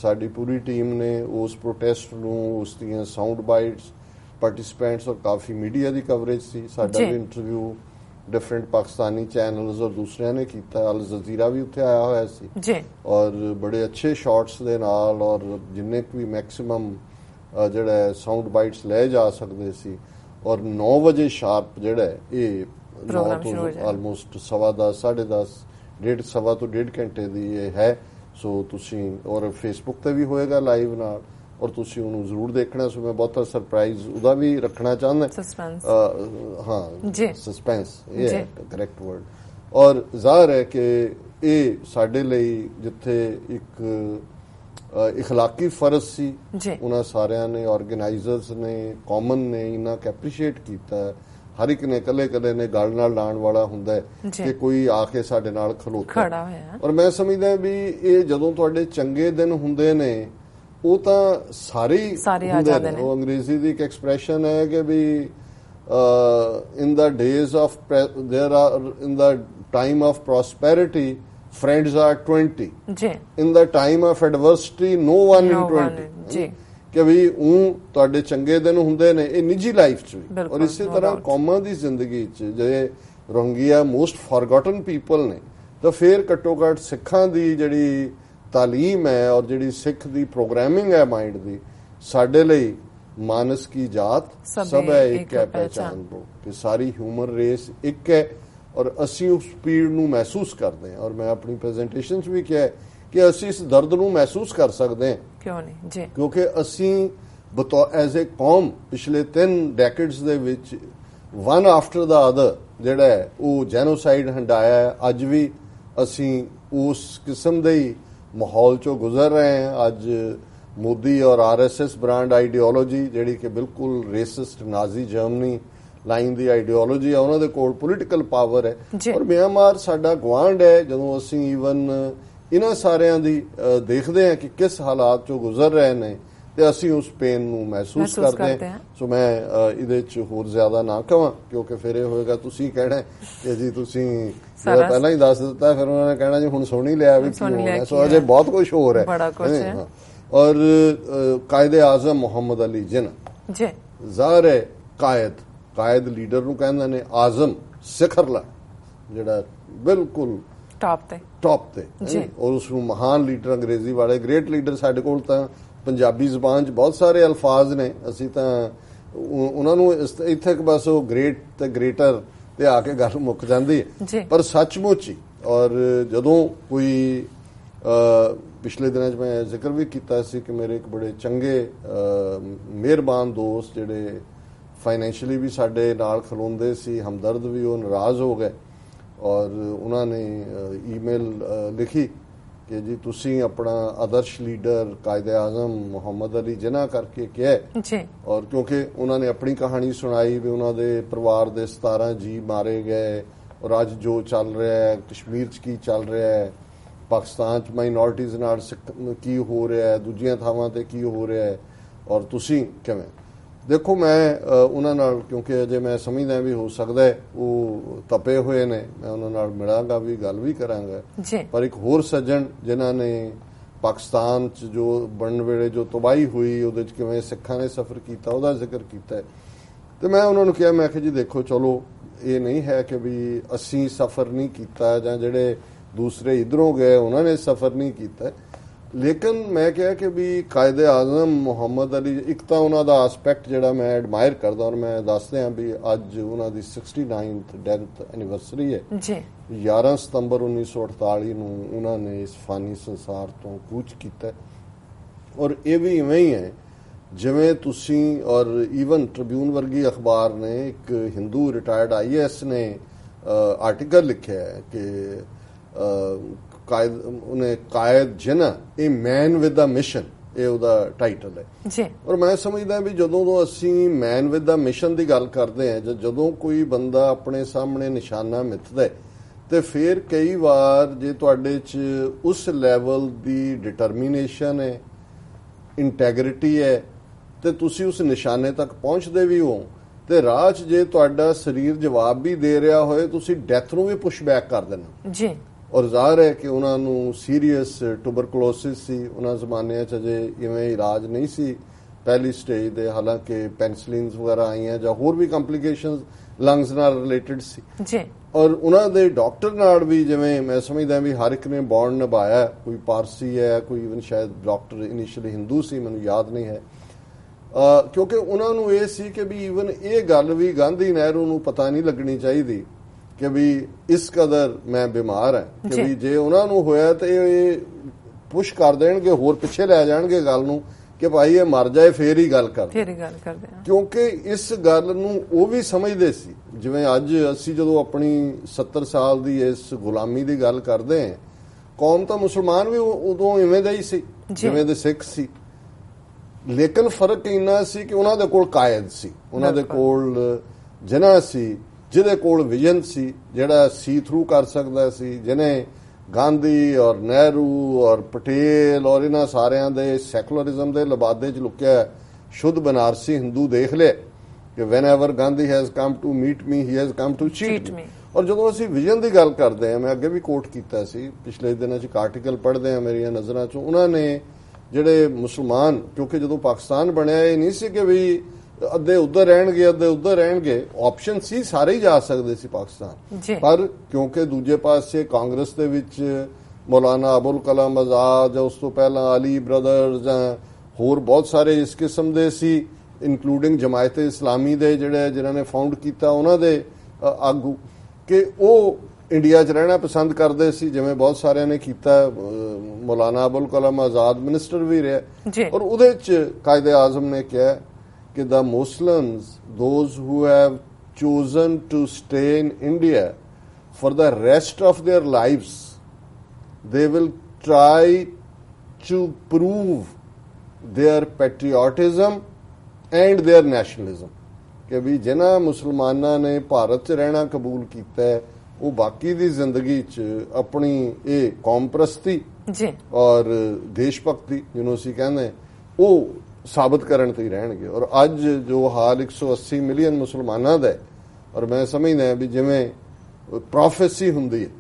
ਸਾਡੀ ਪੂਰੀ ਟੀਮ ਨੇ ਉਸ ਪ੍ਰੋਟੈਸਟ ਨੂੰ, ਉਸ ਦੀਆਂ ਸਾਊਂਡ ਬਾਈਟਸ, ਪਾਰਟਿਸਿਪੈਂਟਸ ਔਰ ਕਾਫੀ ਮੀਡੀਆ ਦੀ ਕਵਰੇਜ ਸੀ। ਸਾਡਾ ਵੀ ਇੰਟਰਵਿਊ ਡਿਫਰੈਂਟ ਪਾਕਿਸਤਾਨੀ ਚੈਨਲਸ ਔਰ ਦੂਸਰਿਆਂ ਨੇ ਕੀਤਾ, ਅਲ ਜਜ਼ੀਰਾ ਵੀ ਉੱਥੇ ਆਇਆ ਹੋਇਆ ਸੀ ਔਰ ਬੜੇ ਅੱਛੇ ਸ਼ਾਰਟਸ ਦੇ ਨਾਲ ਔਰ ਜਿੰਨੇ ਵੀ ਮੈਕਸਿਮਮ ਜਿਹੜਾ ਸਾਊਂਡ ਬਾਈਟਸ ਲੈ ਜਾ ਸਕਦੇ ਸੀ। ਔਰ 9 ਵਜੇ ਸ਼ਾਰਪ ਜਿਹੜਾ ਇਹ 9 ਤੋਂ ਆਲਮੋਸਟ 10:15 10:30 ਸਵਾ ਤੋਂ 1.5 ਘੰਟੇ ਦੀ ਇਹ ਹੈ। ਸੋ ਤੁਸੀਂ ਔਰ ਫੇਸਬੁੱਕ ਤੇ ਵੀ ਹੋਏਗਾ ਲਾਈਵ ਨਾਲ ਔਰ ਤੁਸੀਂ ਉਹਨੂੰ ਜ਼ਰੂਰ ਦੇਖਣਾ। ਸੋ ਮੈਂ ਬਹੁਤਾ ਸਰਪ੍ਰਾਈਜ਼ ਉਹਦਾ ਵੀ ਰੱਖਣਾ ਚਾਹੁੰਦਾ, ਹਾਂ ਜੀ, ਸਸਪੈਂਸ ਇਹ ਹੈ ਕਰੈਕਟ ਵਰਡ। ਔਰ ਜ਼ਾਹਰ ਹੈ ਕਿ ਇਹ ਸਾਡੇ ਲਈ ਜਿੱਥੇ ਇੱਕ ਇਖਲਾਕੀ ਫਰਜ਼ ਸੀ, ਉਹਨਾਂ ਸਾਰਿਆਂ ਨੇ, ਆਰਗੇਨਾਈਜ਼ਰਸ ਨੇ, ਕਾਮਨ ਨੇ ਇਹਨਾਂ ਕੁ ਐਪਰੀਸ਼ੀਏਟ ਕੀਤਾ। ਹਰ ਇੱਕ ਨੇ ਕੱਲੇ ਨੇ ਗੱਲ ਨਾਲ ਲਾਉਣ ਵਾਲਾ ਹੁੰਦਾ ਕਿ ਕੋਈ ਆ ਕੇ ਸਾਡੇ ਨਾਲ ਖਲੋਤਾ। ਔਰ ਮੈਂ ਸਮਝਦਾ ਵੀ ਇਹ ਜਦੋਂ ਤੁਹਾਡੇ ਚੰਗੇ ਦਿਨ ਹੁੰਦੇ ਨੇ ਉਹ ਤਾਂ ਸਾਰੇ ਹੁੰਦੇ ਨੇ। ਉਹ ਅੰਗਰੇਜ਼ੀ ਦੀ ਇੱਕ ਐਕਸਪ੍ਰੈਸ਼ਨ ਹੈ ਕਿ ਵੀ in the days of in the time of prosperity friends are 20 in the time of adversity no one in 20 ਕਿ ਵੀ ਉਹ ਤੁਹਾਡੇ ਚੰਗੇ ਦਿਨ ਹੁੰਦੇ ਨੇ ਇਹ ਨਿੱਜੀ ਲਾਈਫ 'ਚ ਵੀ। ਔਰ ਇਸੇ ਤਰ੍ਹਾਂ ਕੌਮਾਂ ਦੀ ਜ਼ਿੰਦਗੀ 'ਚ ਜੇ ਰੋਹਿੰਗਿਆ ਮੋਸਟ ਫੋਰਗੋਟਨ ਪੀਪਲ ਨੇ ਤਾਂ ਫਿਰ ਘੱਟੋ ਘੱਟ ਸਿੱਖਾਂ ਦੀ ਜਿਹੜੀ ਤਾਲੀਮ ਹੈ ਔਰ ਜਿਹੜੀ ਸਿੱਖ ਦੀ ਪ੍ਰੋਗਰਾਮਿੰਗ ਹੈ ਮਾਈਂਡ ਦੀ ਸਾਡੇ ਲਈ मानस की जात सब है एक है पहचान लो कि सारी ह्यूमन रेस एक है और असी उस पीड़ नूं महसूस करते हैं। और मैं अपनी प्रेजेंटेशन भी किया है कि असी इस दर्द नूं महसूस कर सकते हैं क्यों नहीं जी क्योंकि असी एज ए कौम पिछले 3 decades they which one after the other जिहड़ा है वो जेनोसाइड हंडाया है। अज भी असी उस किस्म दे माहौल चों गुजर रहे हैं। अज मोदी और RSS ब्रांड आइडियोलॉजी जिहड़ी कि बिल्कुल रेसिस्ट नाजी जर्मनी लाइन दी आइडियोलॉजी है उन्हां दे कोल पोलिटिकल पावर है। और म्यांमार साडा गवांढ है जदों असीं ईवन इन्हां सारिਆਂ ਦੀ देखदे हैं कि किस हालात चों गुजर रहे ने ਤੇ ਅਸੀਂ ਉਸ ਪੇਨ ਨੂੰ ਮਹਿਸੂਸ ਕਰਦੇ ਹਾਂ। ਸੋ ਮੈਂ ਇਹਦੇ ਚ ਹੋਰ ਜ਼ਿਆਦਾ ਨਾ ਕਹਾਂ ਕਿਉਂਕਿ ਫਿਰ ਇਹ ਹੋਏਗਾ ਤੁਸੀਂ ਕਹਿਣਾ ਕਿ ਜੀ ਤੁਸੀਂ ਪਹਿਲਾਂ ਹੀ ਦੱਸ ਦਿੱਤਾ ਫਿਰ ਉਹਨਾਂ ਨੇ ਕਹਿਣਾ ਜੀ ਹੁਣ ਸੁਣ ਹੀ ਲਿਆ ਵੀ ਕੀ ਹੋਣਾ। ਸੋ ਅਜੇ ਬਹੁਤ ਕੁਝ ਹੋਰ ਹੈ। और कायदे आजम मोहम्मद अली जिन्ना ਜ਼ਾਹਰ ਹੈ ਕਾਇਦ ਲੀਡਰ ਨੂੰ ਕਹਿੰਦੇ ਨੇ ਆਜ਼ਮ ਸਿਖਰਲਾ ਜਿਹੜਾ ਬਿਲਕੁਲ ਟੌਪ ਤੇ ਔਰ ਉਸ ਨੂੰ ਮਹਾਨ ਲੀਡਰ ਅੰਗਰੇਜ਼ੀ ਵਾਲੇ ਗ੍ਰੇਟ ਲੀਡਰ ਸਾਡੇ ਕੋਲ ਤਾਂ ਪੰਜਾਬੀ ਜ਼ਬਾਨ 'ਚ ਬਹੁਤ ਸਾਰੇ ਅਲਫਾਜ਼ ਨੇ ਅਸੀਂ ਤਾਂ ਉਹਨਾਂ ਨੂੰ ਇੱਥੇ ਬਸ ਉਹ ਗ੍ਰੇਟ ਤੇ ਗ੍ਰੇਟਰ ਤੇ ਆ ਕੇ ਗੱਲ ਮੁੱਕ ਜਾਂਦੀ ਹੈ ਪਰ ਸੱਚਮੁੱਚ ਹੀ। ਔਰ ਜਦੋਂ ਕੋਈ ਪਿਛਲੇ ਦਿਨਾਂ 'ਚ ਮੈਂ ਜ਼ਿਕਰ ਵੀ ਕੀਤਾ ਸੀ ਕਿ ਮੇਰੇ ਇੱਕ ਬੜੇ ਚੰਗੇ ਮਿਹਰਬਾਨ ਦੋਸਤ ਜਿਹੜੇ ਫਾਈਨੈਂਸ਼ੀਅਲੀ ਵੀ ਸਾਡੇ ਨਾਲ ਖਲੋਂਦੇ ਸੀ ਹਮਦਰਦ ਵੀ ਉਹ ਨਾਰਾਜ਼ ਹੋ ਗਏ ਔਰ ਉਹਨਾਂ ਨੇ ਈਮੇਲ ਲਿਖੀ ਕਿ ਜੀ ਤੁਸੀਂ ਆਪਣਾ ਆਦਰਸ਼ ਲੀਡਰ ਕਾਇਦੇ ਆਜ਼ਮ ਮੁਹੰਮਦ ਅਲੀ ਜਿਨਾ ਕਰਕੇ ਕਿਹਾ ਔਰ ਕਿਉਂਕਿ ਉਹਨਾਂ ਨੇ ਆਪਣੀ ਕਹਾਣੀ ਸੁਣਾਈ ਵੀ ਉਹਨਾਂ ਦੇ ਪਰਿਵਾਰ ਦੇ 17 ਜੀ ਮਾਰੇ ਗਏ ਔਰ ਅੱਜ ਜੋ ਚੱਲ ਰਿਹਾ ਹੈ ਕਸ਼ਮੀਰ 'ਚ ਕੀ ਚੱਲ ਰਿਹਾ ਹੈ ਪਾਕਿਸਤਾਨ 'ਚ ਮਾਈਨੋਰਟੀਜ਼ ਨਾਲ ਕੀ ਹੋ ਰਿਹਾ ਹੈ ਦੂਜੀਆਂ ਥਾਵਾਂ ਤੇ ਕੀ ਹੋ ਰਿਹਾ ਹੈ ਔਰ ਤੁਸੀਂ ਕਿਵੇਂ ਦੇਖੋ। ਮੈਂ ਉਹਨਾਂ ਨਾਲ ਕਿਉਂਕਿ ਅਜੇ ਮੈਂ ਸਮਝਦਾ ਵੀ ਹੋ ਸਕਦਾ ਉਹ ਤਪੇ ਹੋਏ ਨੇ ਮੈਂ ਉਹਨਾਂ ਨਾਲ ਮਿਲਾਂਗਾ ਵੀ ਗੱਲ ਵੀ ਕਰਾਂਗਾ ਪਰ ਇੱਕ ਹੋਰ ਸੱਜਣ ਜਿਨ੍ਹਾਂ ਨੇ ਪਾਕਿਸਤਾਨ 'ਚ ਜੋ ਬਣਨ ਵੇਲੇ ਜੋ ਤਬਾਹੀ ਹੋਈ ਉਹਦੇ 'ਚ ਕਿਵੇਂ ਸਿੱਖਾਂ ਨੇ ਸਫ਼ਰ ਕੀਤਾ ਉਹਦਾ ਜ਼ਿਕਰ ਕੀਤਾ ਤੇ ਮੈਂ ਉਹਨਾਂ ਨੂੰ ਕਿਹਾ ਮੈਂ ਕਿਹਾ ਜੀ ਦੇਖੋ ਚਲੋ ਇਹ ਨਹੀਂ ਹੈ ਕਿ ਵੀ ਅਸੀਂ ਸਫ਼ਰ ਨਹੀਂ ਕੀਤਾ ਜਾਂ ਜਿਹੜੇ ਦੂਸਰੇ ਇੱਧਰੋਂ ਗਏ ਉਹਨਾਂ ਨੇ ਸਫ਼ਰ ਨਹੀਂ ਕੀਤਾ ਲੇਕਿਨ ਮੈਂ ਕਿਹਾ ਕਿ ਵੀ ਕਾਇਦੇ ਆਜ਼ਮ ਮੁਹੰਮਦ ਅਲੀ ਇੱਕ ਤਾਂ ਉਹਨਾਂ ਦਾ ਐਸਪੈਕਟ ਜਿਹੜਾ ਮੈਂ ਐਡਮਾਇਰ ਕਰਦਾ ਔਰ ਮੈਂ ਦੱਸਦੇ ਹਾਂ ਵੀ ਅੱਜ ਉਹਨਾਂ ਦੀ 69th ਡੈਥ ਐਨੀਵਰਸਰੀ ਹੈ ਜੀ 11 ਸਤੰਬਰ 1948 ਨੂੰ ਉਹਨਾਂ ਨੇ ਇਸ ਫਾਨੀ ਸੰਸਾਰ ਤੋਂ ਕੂਚ ਕੀਤਾ ਔਰ ਇਹ ਵੀ ਇਵੇਂ ਹੀ ਹੈ ਜਿਵੇਂ ਤੁਸੀਂ ਔਰ ਈਵਨ ਟ੍ਰਿਬਿਊਨ ਵਰਗੀ ਅਖਬਾਰ ਨੇ ਇੱਕ ਹਿੰਦੂ ਰਿਟਾਇਰਡ IAS ਨੇ ਆਰਟੀਕਲ ਲਿਖਿਆ ਹੈ ਕਿ ਕਾਇਦ ਜਿਨਾ ਇਹ ਮੈਨ ਵਿਦ ਦਾ ਮਿਸ਼ਨ ਇਹ ਉਹਦਾ ਟਾਈਟਲ ਹੈ ਜੀ। ਔਰ ਮੈਂ ਸਮਝਦਾ ਵੀ ਜਦੋਂ ਤੋਂ ਅਸੀਂ ਮੈਨ ਵਿਦ ਦਾ ਮਿਸ਼ਨ ਦੀ ਗੱਲ ਕਰਦੇ ਹਾਂ ਜਦੋਂ ਕੋਈ ਬੰਦਾ ਆਪਣੇ ਸਾਹਮਣੇ ਨਿਸ਼ਾਨਾ ਮਿੱਥਦਾ ਤੇ ਫਿਰ ਕਈ ਵਾਰ ਜੇ ਤੁਹਾਡੇ 'ਚ ਉਸ ਲੈਵਲ ਦੀ ਡਿਟਰਮੀਨੇਸ਼ਨ ਹੈ ਇੰਟੈਗਰਿਟੀ ਹੈ ਤੇ ਤੁਸੀਂ ਉਸ ਨਿਸ਼ਾਨੇ ਤੱਕ ਪਹੁੰਚਦੇ ਵੀ ਹੋ ਤੇ ਰਾਹ 'ਚ ਜੇ ਤੁਹਾਡਾ ਸਰੀਰ ਜਵਾਬ ਵੀ ਦੇ ਰਿਹਾ ਹੋਏ ਤੁਸੀਂ ਡੈਥ ਨੂੰ ਵੀ ਪੁਸ਼ ਬੈਕ ਕਰ ਦੇਣਾ ਜੀ। ਔਰ ਜ਼ਾਹਰ ਹੈ ਕਿ ਉਹਨਾਂ ਨੂੰ ਸੀਰੀਅਸ ਟੂਬਰਕਲੋਸਿਸ ਸੀ ਉਹਨਾਂ ਜ਼ਮਾਨਿਆਂ 'ਚ ਅਜੇ ਇਵੇਂ ਇਲਾਜ ਨਹੀਂ ਸੀ ਪਹਿਲੀ ਸਟੇਜ ਦੇ ਹਾਲਾਂਕਿ ਪੈਨਸਿਲਿਨਸ ਵਗੈਰਾ ਆਈਆਂ ਜਾਂ ਹੋਰ ਵੀ ਕੰਪਲਿਕੇਸ਼ਨਸ ਲੰਗਸ ਨਾਲ ਰਿਲੇਟਡ ਸੀ ਜੀ। ਔਰ ਉਹਨਾਂ ਦੇ ਡਾਕਟਰ ਨਾਲ ਵੀ ਜਿਵੇਂ ਮੈਂ ਸਮਝਦਾ ਵੀ ਹਰ ਇੱਕ ਨੇ ਬੌਂਡ ਨਿਭਾਇਆ ਕੋਈ ਪਾਰਸੀ ਹੈ ਕੋਈ ਇਵਨ ਸ਼ਾਇਦ ਡਾਕਟਰ ਇਨੀਸ਼ੀਅਲੀ ਹਿੰਦੂ ਸੀ ਮੈਨੂੰ ਯਾਦ ਨਹੀਂ ਹੈ ਕਿਉਂਕਿ ਉਹਨਾਂ ਨੂੰ ਇਹ ਸੀ ਕਿ ਵੀ ਈਵਨ ਇਹ ਗੱਲ ਵੀ ਗਾਂਧੀ ਨਹਿਰੂ ਨੂੰ ਪਤਾ ਨਹੀਂ ਲੱਗਣੀ ਚਾਹੀਦੀ ਕਿ ਵੀ ਇਸ ਕਦਰ ਮੈਂ ਬਿਮਾਰ ਹਾਂ ਕਿ ਵੀ ਜੇ ਉਹਨਾਂ ਨੂੰ ਹੋਇਆ ਤੇ ਇਹ ਪੁਸ਼ ਕਰ ਦੇਣਗੇ ਹੋਰ ਪਿੱਛੇ ਲੈ ਜਾਣਗੇ ਗੱਲ ਨੂੰ ਕਿ ਭਾਈ ਇਹ ਮਰ ਜਾਏ ਫੇਰ ਹੀ ਗੱਲ ਕਰਦੇ ਕਿਉਂਕਿ ਇਸ ਗੱਲ ਨੂੰ ਉਹ ਵੀ ਸਮਝਦੇ ਸੀ ਜਿਵੇਂ ਅੱਜ ਅਸੀਂ ਜਦੋਂ ਆਪਣੀ 70 ਸਾਲ ਦੀ ਇਸ ਗੁਲਾਮੀ ਦੀ ਗੱਲ ਕਰਦੇ ਹਾਂ ਕੌਮ ਤਾਂ ਮੁਸਲਮਾਨ ਵੀ ਉਦੋਂ ਇਵੇਂ ਦਾ ਹੀ ਸੀ ਜਿਵੇਂ ਦੇ ਸਿੱਖ ਸੀ ਲੇਕਿਨ ਫਰਕ ਇੰਨਾ ਸੀ ਕਿ ਉਹਨਾਂ ਦੇ ਕੋਲ ਕਾਇਦ ਸੀ ਉਹਨਾਂ ਦੇ ਕੋਲ ਜਿਨ੍ਹਾਂ ਸੀ ਜਿਹਦੇ ਕੋਲ ਵਿਜ਼ਨ ਸੀ ਜਿਹੜਾ ਸੀ ਥਰੂ ਕਰ ਸਕਦਾ ਸੀ ਜਿਹਨੇ ਗਾਂਧੀ ਔਰ ਨਹਿਰੂ ਔਰ ਪਟੇਲ ਔਰ ਇਹਨਾਂ ਸਾਰਿਆਂ ਦੇ ਸੈਕੂਲਰਿਜ਼ਮ ਦੇ ਲਬਾਦੇ 'ਚ ਲੁਕਿਆ ਸ਼ੁੱਧ ਬਨਾਰਸੀ ਹਿੰਦੂ ਦੇਖ ਲਿਆ ਕਿ whenever Gandhi has come to meet me he has come to cheat me. ਔਰ ਜਦੋਂ ਅਸੀਂ ਵਿਜ਼ਨ ਦੀ ਗੱਲ ਕਰਦੇ ਹਾਂ, ਮੈਂ ਅੱਗੇ ਵੀ ਕੋਟ ਕੀਤਾ ਸੀ, ਪਿਛਲੇ ਦਿਨਾਂ 'ਚ ਇੱਕ ਆਰਟੀਕਲ ਪੜ੍ਹਦੇ ਹਾਂ ਮੇਰੀਆਂ ਨਜ਼ਰਾਂ 'ਚੋਂ, ਉਹਨਾਂ ਨੇ ਜਿਹੜੇ ਮੁਸਲਮਾਨ, ਕਿਉਂਕਿ ਜਦੋਂ ਪਾਕਿਸਤਾਨ ਬਣਿਆ ਇਹ ਨਹੀਂ ਸੀ ਕਿ ਵੀ ਅੱਧੇ ਉੱਧਰ ਰਹਿਣਗੇ ਅੱਧੇ ਉੱਧਰ ਰਹਿਣਗੇ, ਆਪਸ਼ਨ ਸੀ ਸਾਰੇ ਹੀ ਜਾ ਸਕਦੇ ਸੀ ਪਾਕਿਸਤਾਨ, ਪਰ ਕਿਉਂਕਿ ਦੂਜੇ ਪਾਸੇ ਕਾਂਗਰਸ ਦੇ ਵਿੱਚ ਮੌਲਾਨਾ ਅਬੁਲ ਕਲਾਮ ਆਜ਼ਾਦ ਜਾਂ ਉਸ ਤੋਂ ਪਹਿਲਾਂ ਅਲੀ ਬ੍ਰਦਰਜ਼ ਜਾਂ ਹੋਰ ਬਹੁਤ ਸਾਰੇ ਇਸ ਕਿਸਮ ਦੇ ਸੀ, ਇਨਕਲੂਡਿੰਗ ਜਮਾਇਤ ਇਸਲਾਮੀ ਦੇ ਜਿਨ੍ਹਾਂ ਨੇ ਫਾਊਂਡ ਕੀਤਾ ਉਹਨਾਂ ਦੇ ਆਗੂ, ਕਿ ਉਹ ਇੰਡੀਆ 'ਚ ਰਹਿਣਾ ਪਸੰਦ ਕਰਦੇ ਸੀ, ਜਿਵੇਂ ਬਹੁਤ ਸਾਰਿਆਂ ਨੇ ਕੀਤਾ। ਮੌਲਾਨਾ ਅਬੁਲ ਕਲਾਮ ਆਜ਼ਾਦ ਮਿਨਿਸਟਰ ਵੀ ਰਿਹਾ, ਔਰ ਉਹਦੇ 'ਚ ਕਾਇਦੇ ਆਜ਼ਮ ਨੇ ਕਿਹਾ ਕਿ the Muslims, those who have chosen to stay in India for the rest of their lives, they will try to prove their patriotism and their nationalism. ਕਿ ਵੀ ਜਿਨ੍ਹਾਂ ਮੁਸਲਮਾਨਾਂ ਨੇ ਭਾਰਤ 'ਚ ਰਹਿਣਾ ਕਬੂਲ ਕੀਤਾ ਹੈ ਉਹ ਬਾਕੀ ਦੀ ਜ਼ਿੰਦਗੀ 'ਚ ਆਪਣੀ ਇਹ ਕੌਮ ਪ੍ਰਸਤੀ ਔਰ ਦੇਸ਼ ਭਗਤੀ ਜਿਹਨੂੰ ਅਸੀਂ ਕਹਿੰਦੇ ਉਹ ਸਾਬਤ ਕਰਨ ਤੇ ਹੀ ਰਹਿਣਗੇ। ਔਰ ਅੱਜ ਜੋ ਹਾਲ 180 ਮਿਲੀਅਨ ਮੁਸਲਮਾਨਾਂ ਦਾ, ਔਰ ਮੈਂ ਸਮਝਦਾ ਵੀ ਜਿਵੇਂ ਪ੍ਰੋਫੈਸੀ ਹੁੰਦੀ ਹੈ,